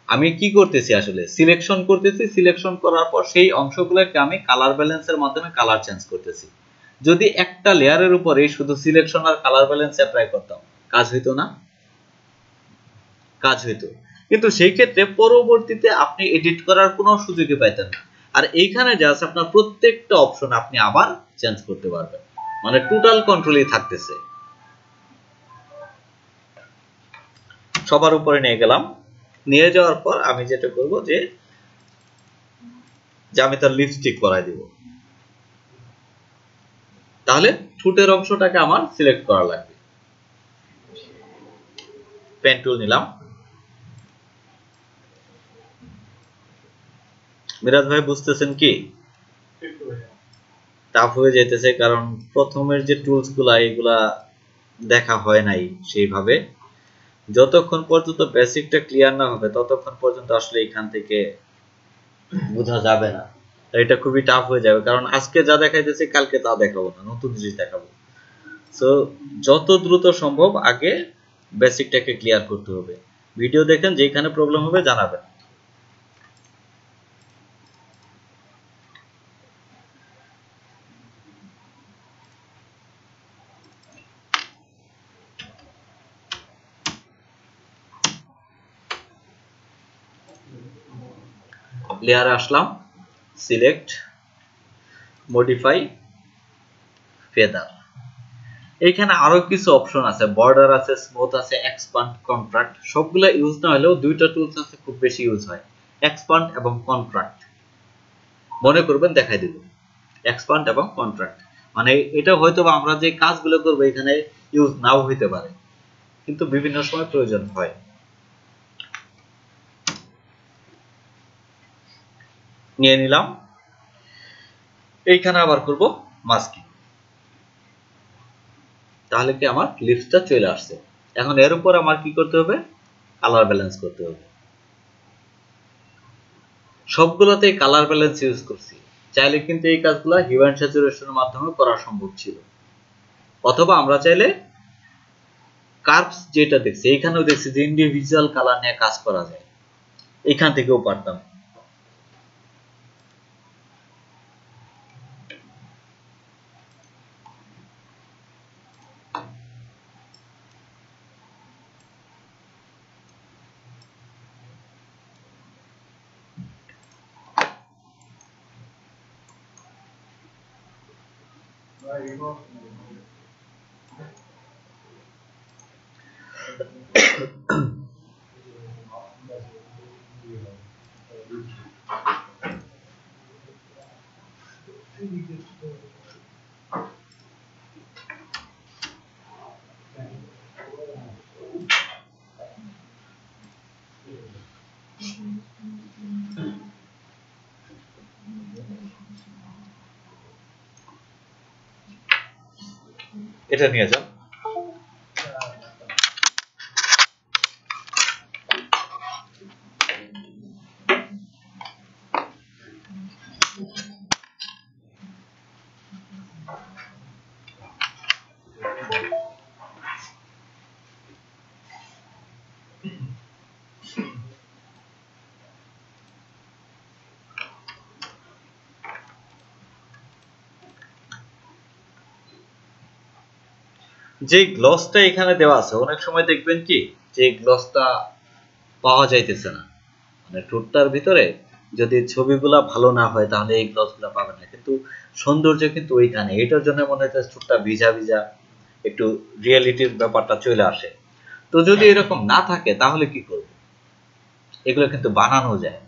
আমি কি করতেছি, আসলে সিলেকশন করতেছি, সিলেকশন করার পর সেই অংশগুলোকে আমি কালার ব্যালেন্সের মাধ্যমে কালার চেঞ্জ করতেছি। যদি একটা লেয়ারের উপরে শুধু সিলেকশন আর কালার ব্যালেন্স অ্যাপ্লাই করতাম, কাজ হইতো না? কাজ হইতো। কিন্তু সেই ক্ষেত্রে পরবর্তীতে আপনি এডিট করার কোনো সুযোগই পাইতেন না। আর এইখানে জাস্ট আপনার প্রত্যেকটা অপশন আপনি আবার চেঞ্জ করতে পারবেন, মানে টোটাল কন্ট্রোলই থাকতেছে। সবার উপরে নিয়ে গেলাম, নিয়ে যাওয়ার পর আমি যেটা করব যে আমি তার লিপস্টিক করাই দিব। তাহলে ঠোঁটের অংশটাকে আমার সিলেক্ট করা লাগবে। পেন টুল নিলাম। মিরাজ ভাই বুঝতেছেন কি? টাফ হয়ে যাইতেছে, কারণ প্রথমের যে টুলস গুলা এগুলা দেখা হয় নাই সেইভাবে। যতক্ষণ পর্যন্ত বেসিকটা ক্লিয়ার না হবে ততক্ষণ পর্যন্ত আসলে এখান থেকে বোঝা যাবে না। এটা খুবই টাফ হয়ে যাবে, কারণ আজকে যা দেখাইতেছি কালকে তা দেখাবো না, নতুন জিনিস দেখাবো। সো যত দ্রুত সম্ভব আগে বেসিকটাকে ক্লিয়ার করতে হবে। ভিডিও দেখেন, যেখানে প্রবলেম হবে জানাবেন। লেয়ারে আসলাম, সিলেক্ট, মডিফাই, ফেদার। এখানে আরো কিছু অপশন আছে, বর্ডার আছে, স্মুথ আছে, এক্সপান্ড, কন্ট্রাক্ট। সবগুলো ইউজ না হলেও দুইটা টুলস আছে খুব বেশি ইউজ হয়, এক্সপান্ড এবং কন্ট্রাক্ট। মনে করবেন, দেখাই দিব। এক্সপান্ড এবং কন্ট্রাক্ট মানে এটা হয়তো আমরা যে কাজগুলো করবো এখানে ইউজ নাও হইতে পারে, কিন্তু বিভিন্ন সময় প্রয়োজন হয়। নিয়ে নিলাম। এইখানে আবার করব মাস্কিং। তাহলে কি আমার লিপসটা চলে আসছে। এখন এর উপর আমার কি করতে হবে? কালার ব্যালেন্স করতে হবে। সবগুলোতেই কালার ব্যালেন্স ইউজ করছি। চাইলে কিন্তু এই কাজগুলো হিউ অ্যান্ড স্যাচুরেশনের মাধ্যমে করা সম্ভব ছিল, অথবা আমরা চাইলে কার্ভস যেটা দেখছি এখানেও দেখছি যে ইন্ডিভিজুয়াল কালার নিয়ে কাজ করা যায়, এখান থেকেও পারতাম। এটা নিয়ে যান। যে গ্লসটা এখানে দেওয়া আছে অনেক সময় দেখবেন কি যে গ্লসটা পাওয়া যাইতেছে না, মানে ঠোঁটটার ভিতরে যদি ছবিগুলা ভালো না হয় তাহলে এই গ্লসগুলা পাবেন না, কিন্তু সৌন্দর্য কিন্তু ওইখানে। এটার জন্য মনে হচ্ছে ঠোঁটটা ভিজা ভিজা, একটু রিয়েলিটির ব্যাপারটা চলে আসে। তো যদি এরকম না থাকে তাহলে কি করব? এগুলো কিন্তু বানানো যায়।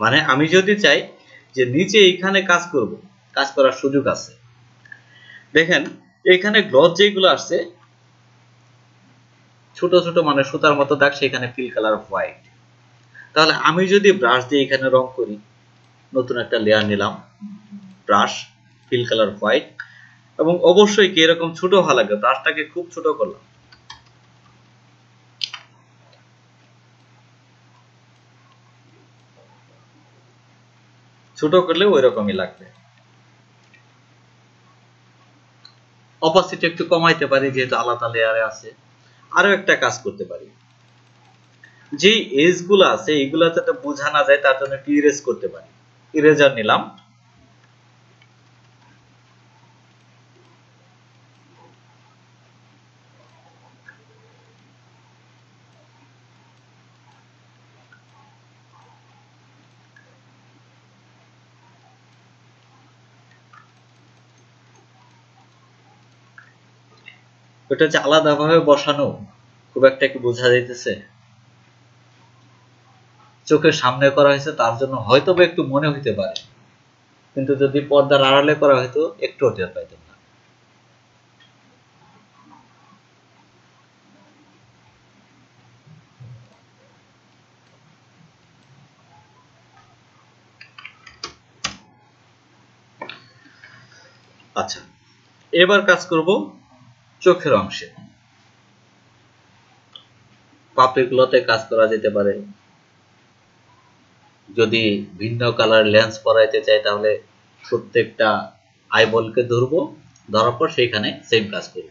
মানে আমি যদি চাই যে নিচে এইখানে কাজ করব, কাজ করার সুযোগ আছে। দেখেন এখানে গ্লস যেগুলো আসছে ছোট ছোট মানে সুতার মতো দাগ, সেখানে ফিল কালার হোয়াইট। তাহলে আমি যদি ব্রাশ দিয়ে এখানে রং করি, নতুন একটা লেয়ার নিলাম, ব্রাশ, ফিল কালার হোয়াইট, এবং অবশ্যই কি এরকম ছোট হওয়া লাগে, ব্রাশটাকে খুব ছোট করলাম, ছোট করলে ওই রকমই লাগবে। অপাসিটি একটু কমাইতে পারি যেহেতু আলাদা লেয়ারে আছে। আরো একটা কাজ করতে পারি, যে এজ গুলো আছে এগুলো যাতে বোঝা না যায় তার জন্য একটু ইরেজ করতে পারি। ইরেজার নিলাম, ওটা যে আলাদাভাবে বসানো খুব একটা কি বোঝা যাইতেছে? চোখের সামনে করা হয়েছে তার জন্য হয়তো বা একটু মনে হইতে পারে, কিন্তু যদি পর্দার আড়ালে করা হয়তো একটু টের পাইতেন না। আচ্ছা, এবার কাজ করব চোখের অংশে। পাপড়িগুলোতে কাজ করা যেতে পারে। যদি ভিন্ন কালার লেন্স পরাইতে চাই তাহলে প্রত্যেকটা আইবলকে ধরবো, ধরার পর সেইখানে সেম কাজ করব।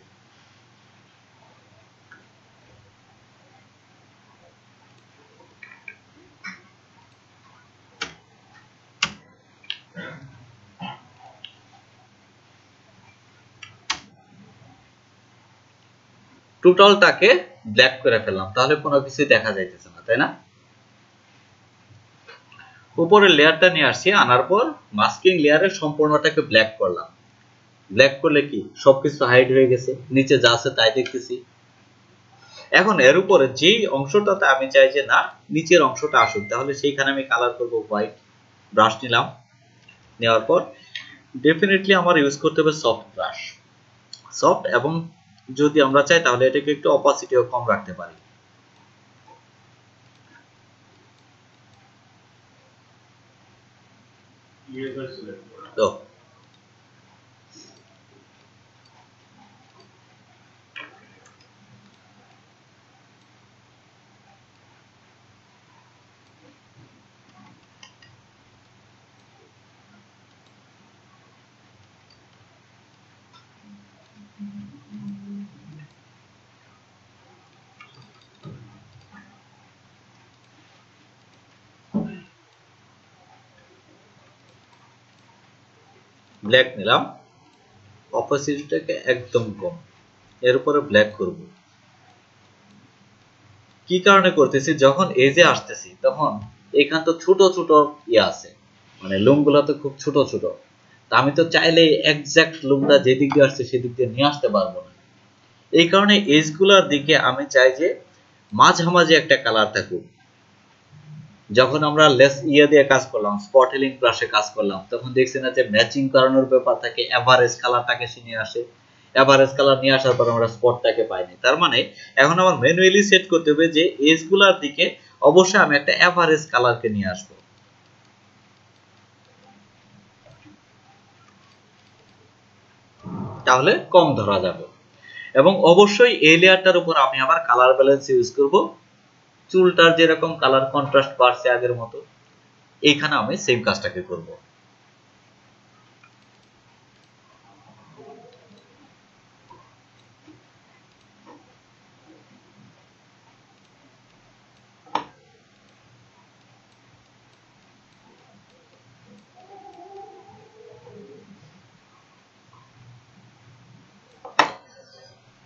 টোটালটাকে ব্ল্যাক করে ফেললাম, তাহলে কোনো কিছুই দেখা যাইতেছে না, তাই না? উপরের লেয়ারটা নিয়ে আসছি, আনার পর মাস্কিং লেয়ারের সম্পূর্ণটাকে ব্ল্যাক করলাম। ব্ল্যাক করলে কি সবকিছু হাইড হয়ে গেছে, নিচে যা আছে তাই দেখতেছি। এখন এর উপরে যেই অংশটাতে আমি চাই যে না নিচের অংশটা আসুক, তাহলে সেইখানে আমি কালার করব হোয়াইট। ব্রাশ নিলাম, নেওয়ার পর ডেফিনেটলি আমার ইউজ করতে হবে সফট ব্রাশ। সফট, এবং যদি আমরা চাই তাহলে এটাকে একটু অপাসিটিও কম রাখতে পারি। তো ব্ল্যাক নিলাম, অপাসিটিটাকে একদম কম, এর উপরে ব্ল্যাক করব। কি কারণে করতেছি, যখন এজে আসতেছি তখন এখান তো ছোট ছোট ইয়ে আছে, মানে লুমগুলো তো খুব ছোট ছোট, তা আমি তো চাইলে এক্সাক্ট লুমটা যেদিক দিয়ে আসছে সেদিক দিয়ে নিয়ে আসতে পারবো না। এই কারণে এজগুলোর দিকে আমি চাই যে মাঝামাঝি একটা কালার থাকুক। যখন আমরা লেস ইয়ে দিয়ে কাজ করলাম, স্পট হিলিং ব্রাশে কাজ করলাম, তখন দেখছি না যে ম্যাচিং করানোর ব্যাপার থাকে, এভারেজ কালারটাকে সে নিয়ে আসে। এভারেজ কালার নিয়ে আসার পর আমরা স্পটটাকে পাইনি। তার মানে এখন আমার ম্যানুয়ালি সেট করতে হবে যে এজগুলোর দিকে অবশ্যই আমি একটা এভারেজ কালারকে নিয়ে আসবো, তাহলে কম ধরা যাবে। এবং অবশ্যই এই লেয়ারটার উপর আমি আবার কালার ব্যালেন্স ইউজ করব। চুলটার যেরকম কালার কন্ট্রাস্ট বাড়ছে আগের মতো, এইখানে আমি সেম কাজটাকে করব।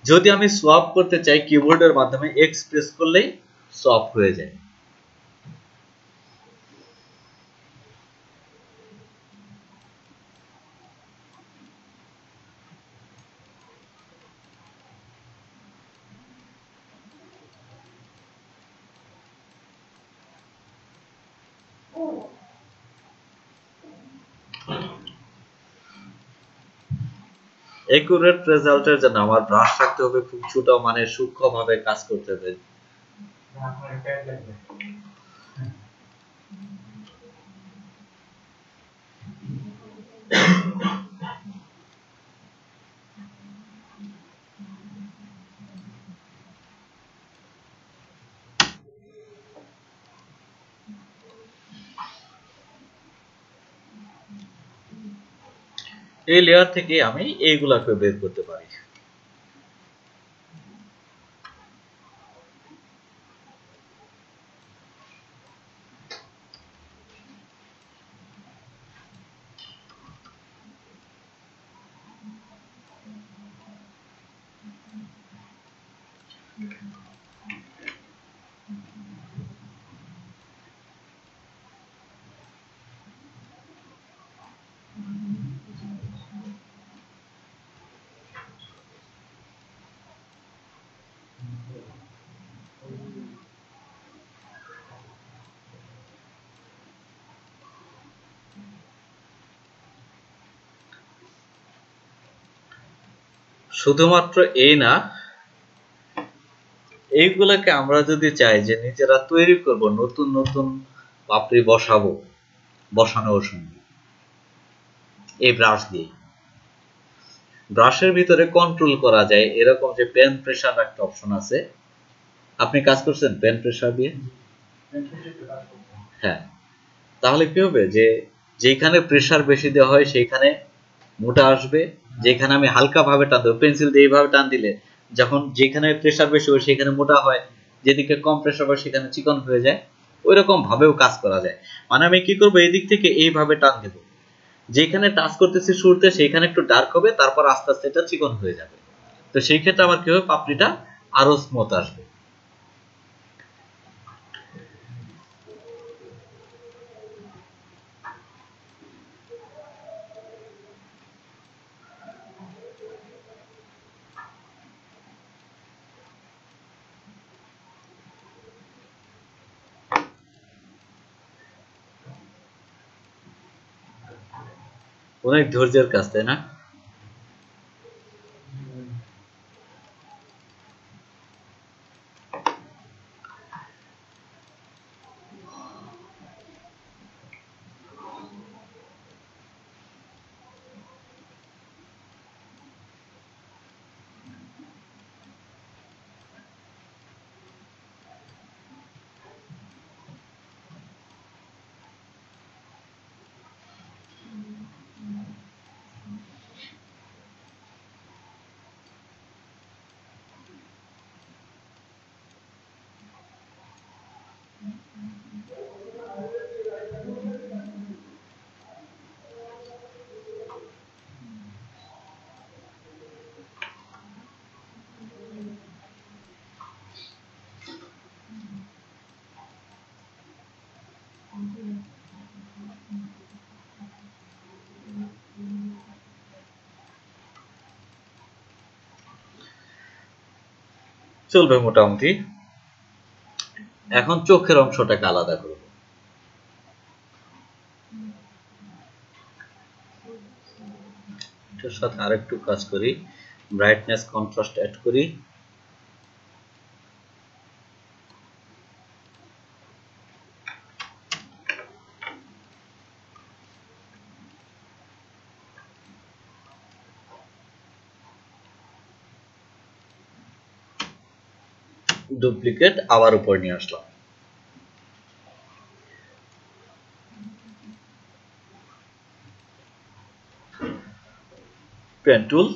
যদি আমি সোয়াপ করতে চাই, কিবোর্ডের মাধ্যমে এক্স প্রেস করলেই সোয়াপ হয়ে যায়। একুরেট রেজাল্টের জন্য আমার ব্রাশ রাখতে হবে খুব ছোট, মানে সূক্ষ্মভাবে কাজ করতে হবে। এই লেয়ার থেকে আমি এইগুলাকে বের করতে পারি। শুধুমাত্র এই না, এইগুলোকে আমরা যদি চাই যে নিজেরা তৈরি করব, নতুন নতুন পাপড়ি বসাবো, বসানোর সময় এই ব্রাশ দিয়ে, ব্রাশের ভিতরে কন্ট্রোল করা যায় এরকম যে পেন প্রেসার একটা অপশন আছে। আপনি কাজ করছেন পেন প্রেসার দিয়ে? হ্যাঁ, তাহলে কি হবে যে যেখানে প্রেসার বেশি দেওয়া হয় সেইখানে মোটা আসবে, যেখানে আমি হালকা ভাবে টান দেবো, পেন্সিল দিয়ে এইভাবে টান দিলে যখন যেখানে প্রেসার বেশি হয় সেখানে মোটা হয়, যেদিকে কম প্রেসার হয় সেখানে চিকন হয়ে যায়। ওই রকম ভাবেও কাজ করা যায়। মানে আমি কি করবো, এই দিক থেকে এইভাবে টান দেবো, যেখানে টাচ করতেছি শুরুতে সেইখানে একটু ডার্ক হবে, তারপর আস্তে আস্তে এটা চিকন হয়ে যাবে। তো সেই ক্ষেত্রে আমার কি হবে, পাপড়িটা আরো স্মুথ আসবে। অনেক ধৈর্যের কাজ, তাই না? চলবে মোটামুটি। এখন চোখের অংশটাকে আলাদা করব। এটার সাথে আরেকটু কাজ করি, ব্রাইটনেস কন্ট্রাস্ট অ্যাড করি। ডুপ্লিকেট আবার উপর নিয়ে আসলাম। পেন টুল,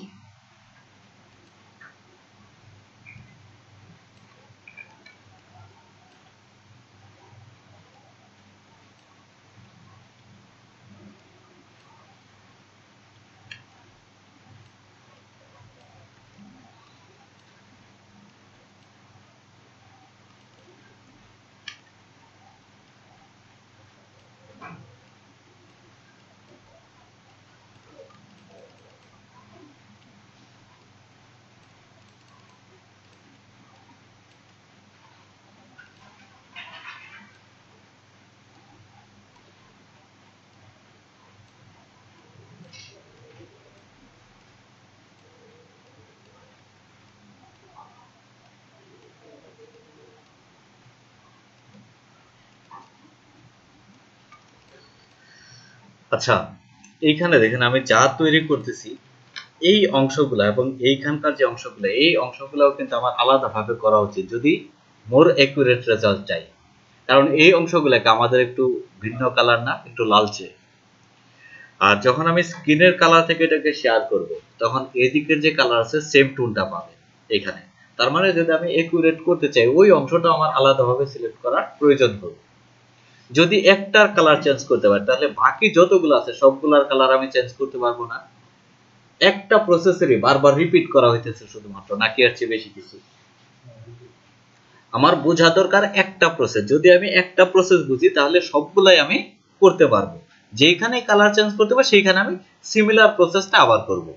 আচ্ছা এইখানে দেখেন আমি যা তৈরি করতেছি এই অংশগুলো এবং এইখানকার যে অংশগুলো, এই অংশগুলোও কিন্তু আমার আলাদাভাবে করা উচিত যদি মোর অ্যাকুরেট রেজাল্ট চাই। কারণ এই অংশগুলোকে আমাদের একটু ভিন্ন কালার না, একটু লালচে। আর যখন আমি স্কিনের কালার থেকে এটাকে শেয়ার করব, তখন এদিকের যে কালার আছে সেম টোনটা পাবে এখানে। তার মানে যদি আমি অ্যাকুরেট করতে চাই ওই অংশটা আমার আলাদাভাবে সিলেক্ট করার প্রয়োজন হবে। যদি একটার কালার চেঞ্জ করতে পারি তাহলে বাকি যতগুলো আছে সবগুলার কালার আমি চেঞ্জ করতে পারবো না। একটা প্রসেসেরই বারবার রিপিট করা হইতেছে শুধুমাত্র, নাকি এর চেয়ে বেশি কিছু? আমার বোঝা দরকার একটা প্রসেস। যদি আমি একটা প্রসেস বুঝি তাহলে সবগুলাই আমি করতে পারবো। যেখানে কালার চেঞ্জ করতে পারবো সেইখানে আমি সিমিলার প্রসেসটা আবার করব।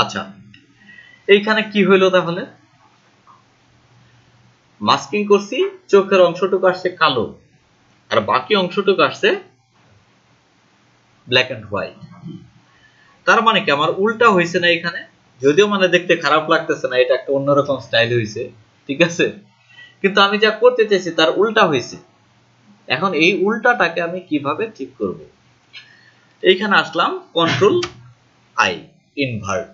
আচ্ছা, এইখানে কি হইলো তাহলে? মাস্কিং করছি, চোখের অংশটুকু আসছে কালো আর বাকি অংশটুকু আসছে ব্ল্যাক এন্ড হোয়াইট। তার মানে কি আমার উল্টা হয়েছে না এখানে? যদিও মানে দেখতে খারাপ লাগতেছে না, এটা একটা অন্যরকম স্টাইল হয়েছে, ঠিক আছে, কিন্তু আমি যা করতে চাইছি তার উল্টা হয়েছে। এখন এই উল্টাটাকে আমি কিভাবে ঠিক করব? এইখানে আসলাম, কন্ট্রোল আই, ইনভার্ট,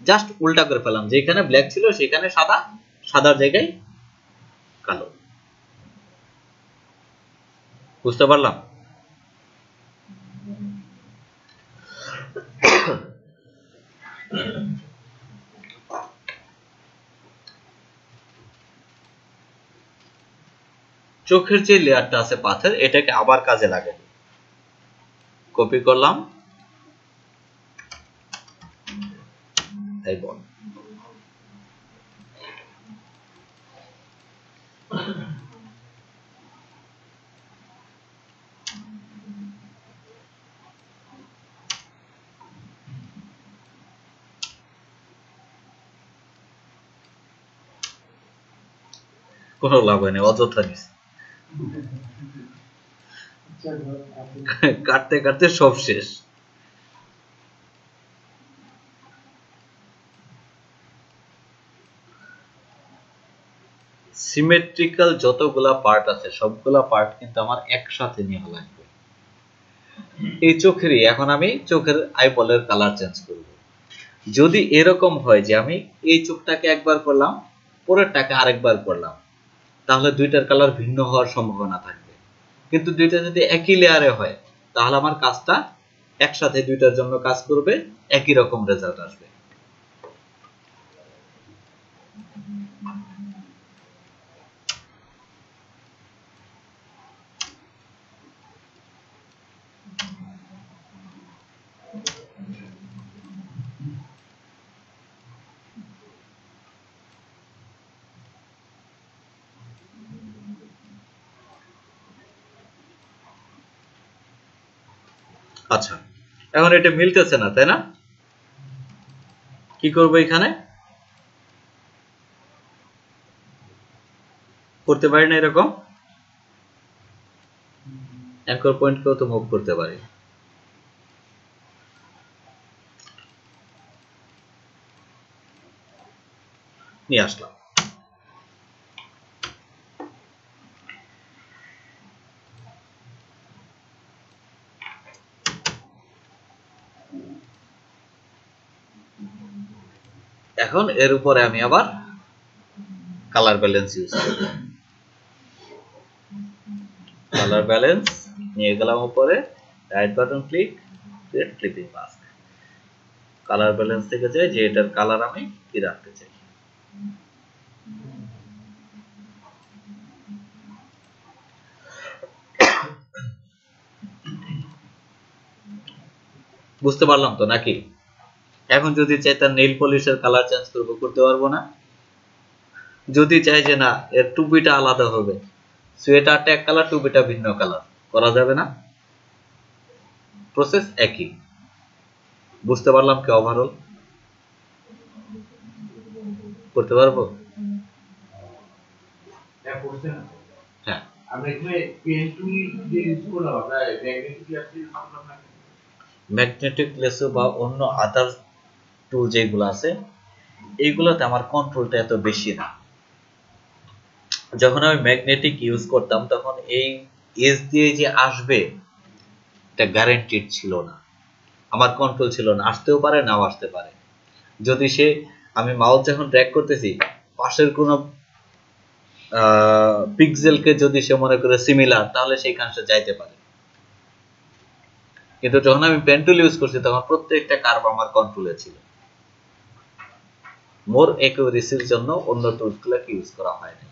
জাস্ট উল্টা করে ফেলাম, যেখানে ব্ল্যাক ছিল সেখানে সাদা, সাদার জায়গায় কালো। বুঝতে পারলাম? চোখের যে লেয়ারটা আছে পাথর, এটাকে আবার কাজে লাগাবো। কপি করলাম, এই বল, কোনো লাভ হয়নি, অযথা নিস, কাটতে কাটতে সব শেষ। সিমেট্রিক্যাল যতগুলা পার্ট আছে সবগুলা পার্ট কিন্তু আমার একসাথে নেওয়া লাগবে। এই চোখেরই এখন আমি চোখের আইবলের কালার চেঞ্জ করব। যদি এরকম হয় যে আমি এই চোখটাকে একবার করলাম, পরেরটাকে আরেকবার করলাম, তাহলে দুইটার কালার ভিন্ন হওয়ার সম্ভাবনা থাকবে। কিন্তু দুইটা যদি একই লেয়ারে হয় তাহলে আমার কাজটা একসাথে দুইটার জন্য কাজ করবে, একই রকম রেজাল্ট আসবে। আচ্ছা, এখন এটা মিলতেছে না, তাই না? কি করবো? এখানে করতে পারি না এরকম অ্যাঙ্কর পয়েন্টকেও তো মুভ করতে পারি। নিয়ে আসলাম। এখন এর উপরে আমি আবার কালার ব্যালেন্স ইউজ করব। কালার ব্যালেন্স নিয়ে গেলাম উপরে, right button click, create clipping mask. Colour balance থেকে যাই যে এটার কালার আমি কি রাখতে চাই। বুঝতে পারলাম তো নাকি? এখন যদি চাই তার নেইল পলিশের কালার চেঞ্জ করব, করতে পারবো না? যদি চাই যে না এর টুপিটা আলাদা হবে, সোয়েটারটা এক কালার, টুপিটা ভিন্ন কালার, করা যাবে না? প্রসেস একই। বুঝতে পারলাম কি ওভারঅল? করতে পারবো? হ্যাঁ, আমরা এখানে পেন টুল যে ইউজ করলাম, আমরা ম্যাগনেটিক ল্যাসো ইউজ করলাম না। ম্যাগনেটিক লেসো বা অন্য আদার টুল যেগুলো আছে এইগুলোতে আমার কন্ট্রোলটা এত বেশি না। যখন আমি ম্যাগনেটিক ইউজ করতাম তখন এই এজ দিয়ে যে আসবে এটা গ্যারান্টিড ছিল না, আমার কন্ট্রোল ছিল না, আসতেও পারে নাও আসতে পারে। যদি সে, আমি মাউস যখন ড্র্যাগ করতেছি পাশের কোনো পিক্সেলকে যদি সে মনে করে সিমিলার, তাহলে সেইখানে সে যাইতে পারে। কিন্তু যখন আমি পেন টুল ইউজ করছি তখন প্রত্যেকটা কার্ভ আমার কন্ট্রোলে ছিল। মোর অ্যাকুরেসির জন্য অন্য টুলসগুলোকে ইউজ করা হয় না।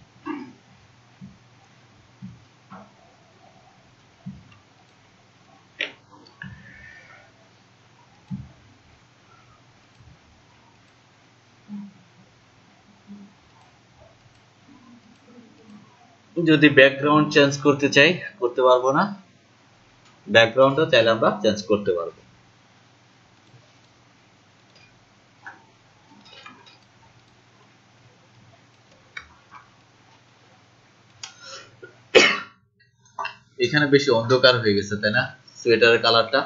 যদি ব্যাকগ্রাউন্ড চেঞ্জ করতে চাই করতে পারবো না, ব্যাকগ্রাউন্ডও চাইলে আমরা চেঞ্জ করতে পারবো। এখানে বেশি অন্ধকার হয়ে গেছে তাই না সোয়েটারের কালারটা?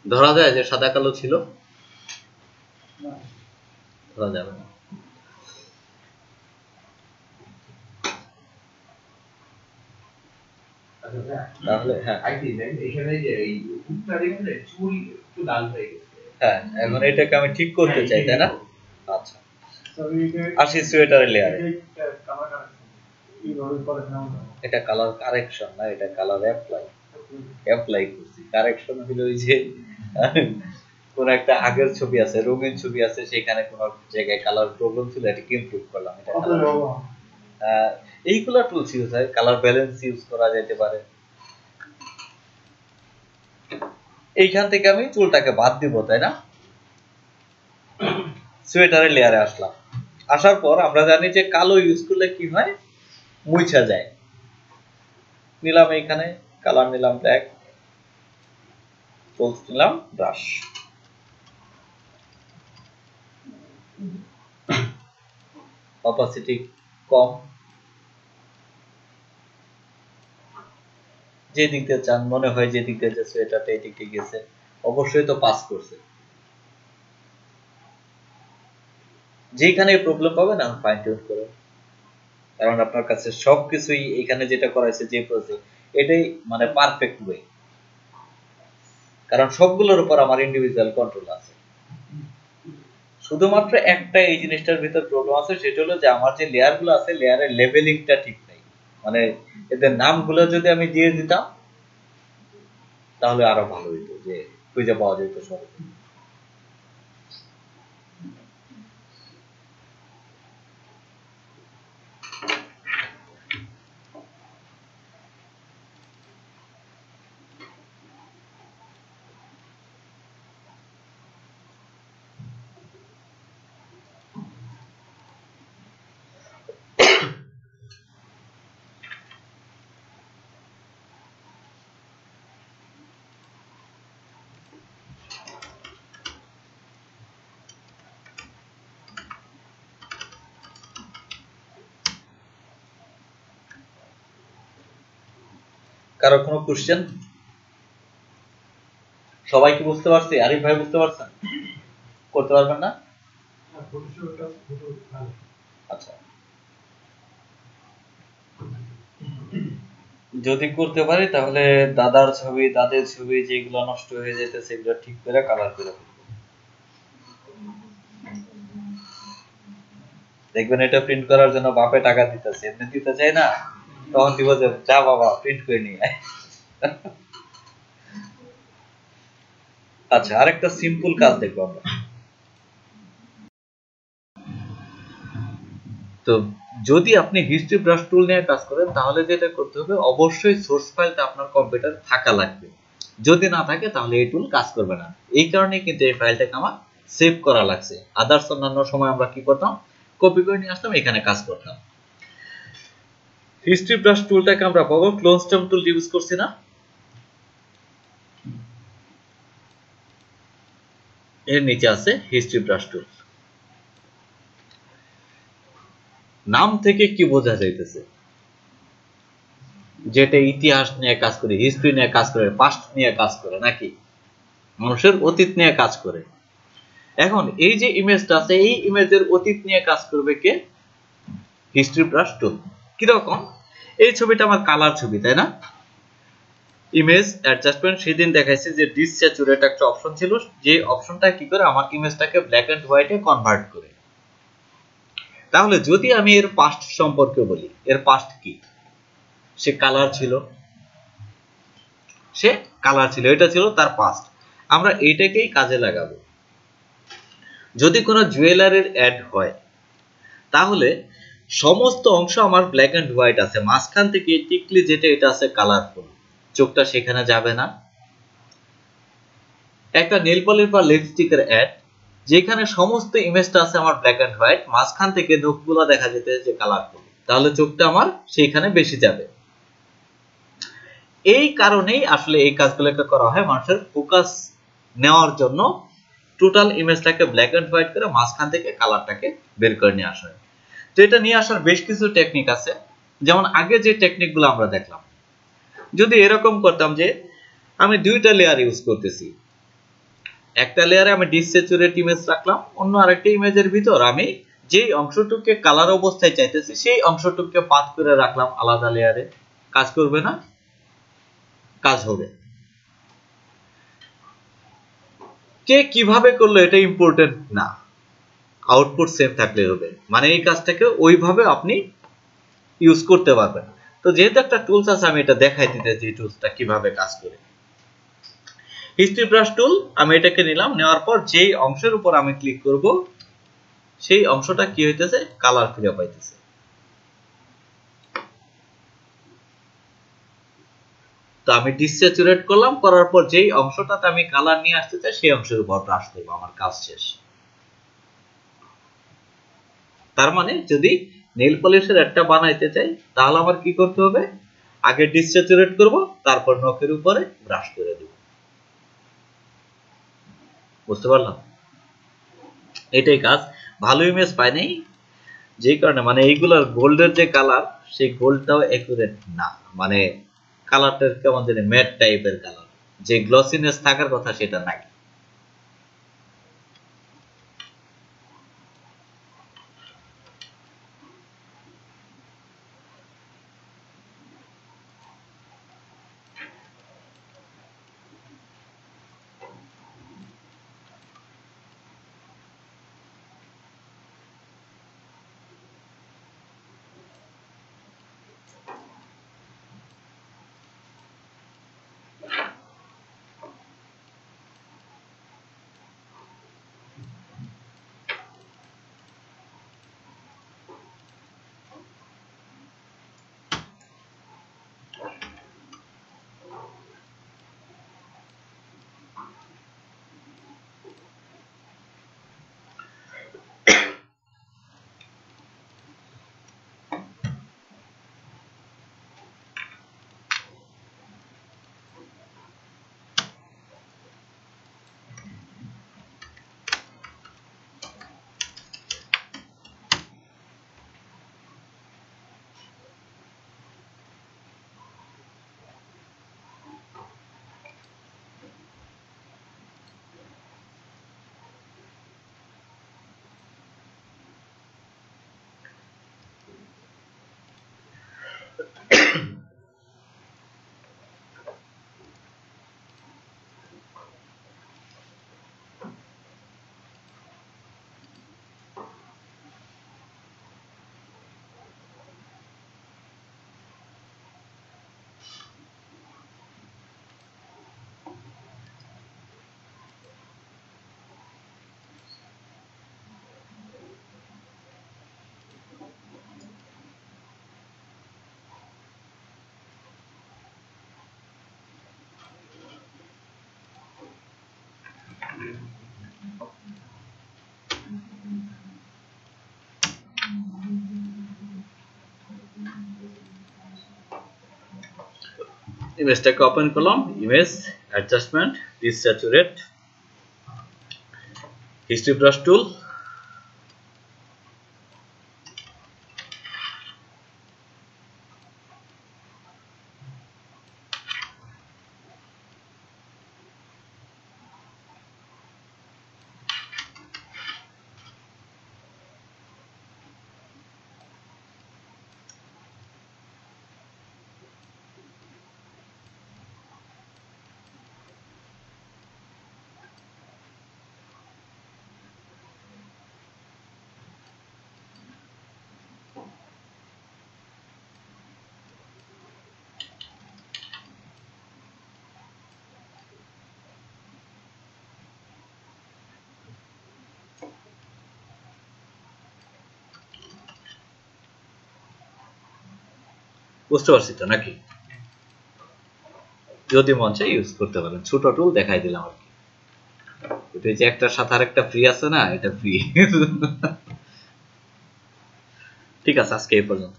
ধরা যায় যে সাদা কালো ছিল? ধরা যাবে না। তাহলে হ্যাঁ হ্যাঁ এখন এটাকে আমি ঠিক করতে চাই তাই না? আচ্ছা আসি সোয়েটারের লেয়ারে। এটা কালার কারেকশন না, এটা কালার অ্যাপ্লাই করছি। কারেকশন হলো ওই যে কোন একটা আগের ছবি আছে, রঙিন ছবি আছে, সেখানে কোন জায়গায় কালার প্রবলেম ছিল, এটাকে ইমপ্রুভ করলাম। এটা এইগুলা টুলস ইউজ হয়, কালার ব্যালেন্স ইউজ করা যেতে পারে। এইখান থেকে আমি চুলটাকে বাদ দিব তাই না? সোয়েটারের লেয়ারে আসলাম। আসার পর আমরা জানি যে কালো ইউজ করলে কি হয়, মুছা যায়। নিলাম এইখানে কালার, নিলাম ব্ল্যাক, টুলস নিলাম ব্রাশ, অপাসিটি কম, যে দিক দিয়ে চান, মনে হয় যে দিক দিয়ে সোয়েটারটা এই দিক দিয়ে গেছে, অবশ্যই তো পাস করছে। যেখানে প্রবলেম পাবে না ফাইন টিউন করে, কারণ আপনার কাছে সবকিছুই এখানে যেটা করাইছে যে প্রসেস, এটাই মানে পারফেক্ট ওয়ে, কারণ সবগুলোর উপর আমার ইন্ডিভিজুয়াল কন্ট্রোল আছে। শুধুমাত্র একটা এই জিনিসটার ভিতর প্রবলেম আছে, সেটা হলো যে আমার যে লেয়ার গুলো আছে, লেয়ারের লেভেলিংটা ঠিক নেই। মানে এদের নামগুলো যদি আমি দিয়ে দিতাম তাহলে আরো ভালো হইতো, যে খুঁজে পাওয়া যেত সহজে। কারো কোনো কোশ্চেন? সবাই কি বুঝতে পারছে? আরিফ ভাই বুঝতে পারছেন? করতে পারবেন না? আচ্ছা, যদি করতে পারি তাহলে দাদার ছবি, দাদের ছবি যেগুলো নষ্ট হয়ে যেতে সেগুলো ঠিক করে কালার করে ফেলবো। দেখবেন এটা প্রিন্ট করার জন্য বাপে টাকা দিতেছে, এমনি দিতে চাই না, তখন দিব যে যা বাবা প্রিন্ট করে নিয়ে আয়। আচ্ছা, আরেকটা সিম্পল কাজ দেখবো আমরা। তো যদি আপনি হিস্ট্রি ব্রাশ টুল নিয়ে কাজ করেন তাহলে যেটা করতে হবে, অবশ্যই সোর্স ফাইলটা আপনার কম্পিউটারে থাকা লাগবে। যদি না থাকে তাহলে এই টুল কাজ করবে না। এই কারণে কিন্তু এই ফাইলটাকে আমার সেভ করা লাগছে। আদার্স অন্যান্য সময় আমরা কি করতাম, কপি করে নিয়ে আসতাম, এখানে কাজ করতাম। হিস্ট্রি ব্রাশ টুলটাকে আমরা পাবো, ক্লোন স্ট্যাম্প টুল ইউজ করছি না, এর নিচে আছে হিস্ট্রি ব্রাশ টুল। নাম থেকে কি বোঝা যাইতেছে? যেটা ইতিহাস নিয়ে কাজ করে, হিস্ট্রি নিয়ে কাজ করে, পাস্ট নিয়ে কাজ করে, নাকি মানুষের অতীত নিয়ে কাজ করে। এখন এই যে ইমেজটা আছে, এই ইমেজের অতীত নিয়ে কাজ করবে কে? হিস্ট্রি ব্রাশ টুল। কিরকম? এই ছবিটা আমার কালার ছবি তাই না? ইমেজ অ্যাডজাস্টমেন্ট সেদিন দেখাইছে যে ডিসস্যাচুরেট একটা অপশন ছিল, যে অপশনটা কি করে আমার ইমেজটাকে ব্ল্যাক এন্ড হোয়াইটে কনভার্ট করে। তাহলে যদি আমি এর পাস্ট সম্পর্কে বলি, এর পাস্ট কি? সে কালার ছিল, এটা ছিল তার পাস্ট। আমরা এইটাকেই কাজে লাগাবো। যদি কোনো জুয়েলারির অ্যাড হয় তাহলে সমস্ত অংশ আমার ব্ল্যাক এন্ড হোয়াইট আছে, মাঝখান থেকে টিকলি যেটা এটা আছে কালারফুল, চোখটা সেখানে যাবে না। একটা নেল পলিশ বা লিপস্টিকের অ্যাড, যেখানে সমস্ত ইমেজটা আছে আমার ব্ল্যাক এন্ড হোয়াইট, মাঝখান থেকে নখগুলো দেখা যেতে যে কালারফুল, তাহলে চোখটা আমার সেইখানে বেশি যাবে। এই কারণেই আসলে এই কাজগুলোকে করা হয় মানুষের ফোকাস নেওয়ার জন্য। টোটাল ইমেজটাকে ব্ল্যাক এন্ড হোয়াইট করে মাঝখান থেকে কালারটাকে বের করে নিয়ে আসা হয়। তো এটা নিয়ে আসার বেশ কিছু টেকনিক আছে, যেমন আগে যে টেকনিকগুলো আমরা দেখলাম, যদি এরকম করতাম যে আমি দুইটা লেয়ার ইউজ করতেছি, একটা লেয়ারে আমি ডিসস্যাচুরেট ইমেজ রাখলাম, অন্য আরেকটা ইমেজের ভিতর আমি যেই অংশটুকুকে কালার অবস্থায় চাইতেছি সেই অংশটুকুকে পাথ করে রাখলাম আলাদা লেয়ারে, কাজ করবে না? কাজ হবে। কে কিভাবে করলো এটা ইম্পর্টেন্ট না, আউটপুট সেম থাকলে হবে, মানে এই কাজটাকে ওইভাবে আপনি ইউজ করতে পারবেন। তো যেহেতু একটা টুলস আছে আমি এটা দেখাই দিতেছি এই টুলসটা কিভাবে কাজ করে। হিস্ট্রি ব্রাশ টুল আমি এটাকে নিলাম, নেওয়ার পর যেই অংশের উপর আমি ক্লিক করব সেই অংশটা কি হইতেছে, কালার ফিরে পাইতেছে। তো আমি ডিসস্যাচুরেট করলাম, করার পর যেই অংশটাতে আমি কালার নিয়ে আসতে চাই সেই অংশের উপর ব্রাশ করব, আমার কাজ শেষ। তার মানে যদি নেল পলিশের একটা বানাইতে চাই তাহলে আমার কি করতে হবে, আগে ডিসস্যাচুরেট করব, তারপর নখের উপরে ব্রাশ করে দেব। বুঝতে পারলাম? এটাই কাজ। ভালো ইমেজ পাই নাই যেই কারণে, মানে এইগুলোর গোল্ডের যে কালার সেই গোল্ডটাও অ্যাকুরেট না, মানে কালারটা কেমন জানি ম্যাট টাইপের কালার, যে গ্লসিনেস থাকার কথা সেটা নাই। ইমেজটাকে ওপেন করলাম, image adjustment, desaturate, history brush tool, বুঝতে পারছি তো নাকি? যদি মন চায় ইউজ করতে পারেন, ছোট টুল দেখাই দিলাম আর কি। এটা যে একটার সাথে আরেকটা ফ্রি আছে না, এটা ফ্রি। ঠিক আছে, আজকে এই পর্যন্ত।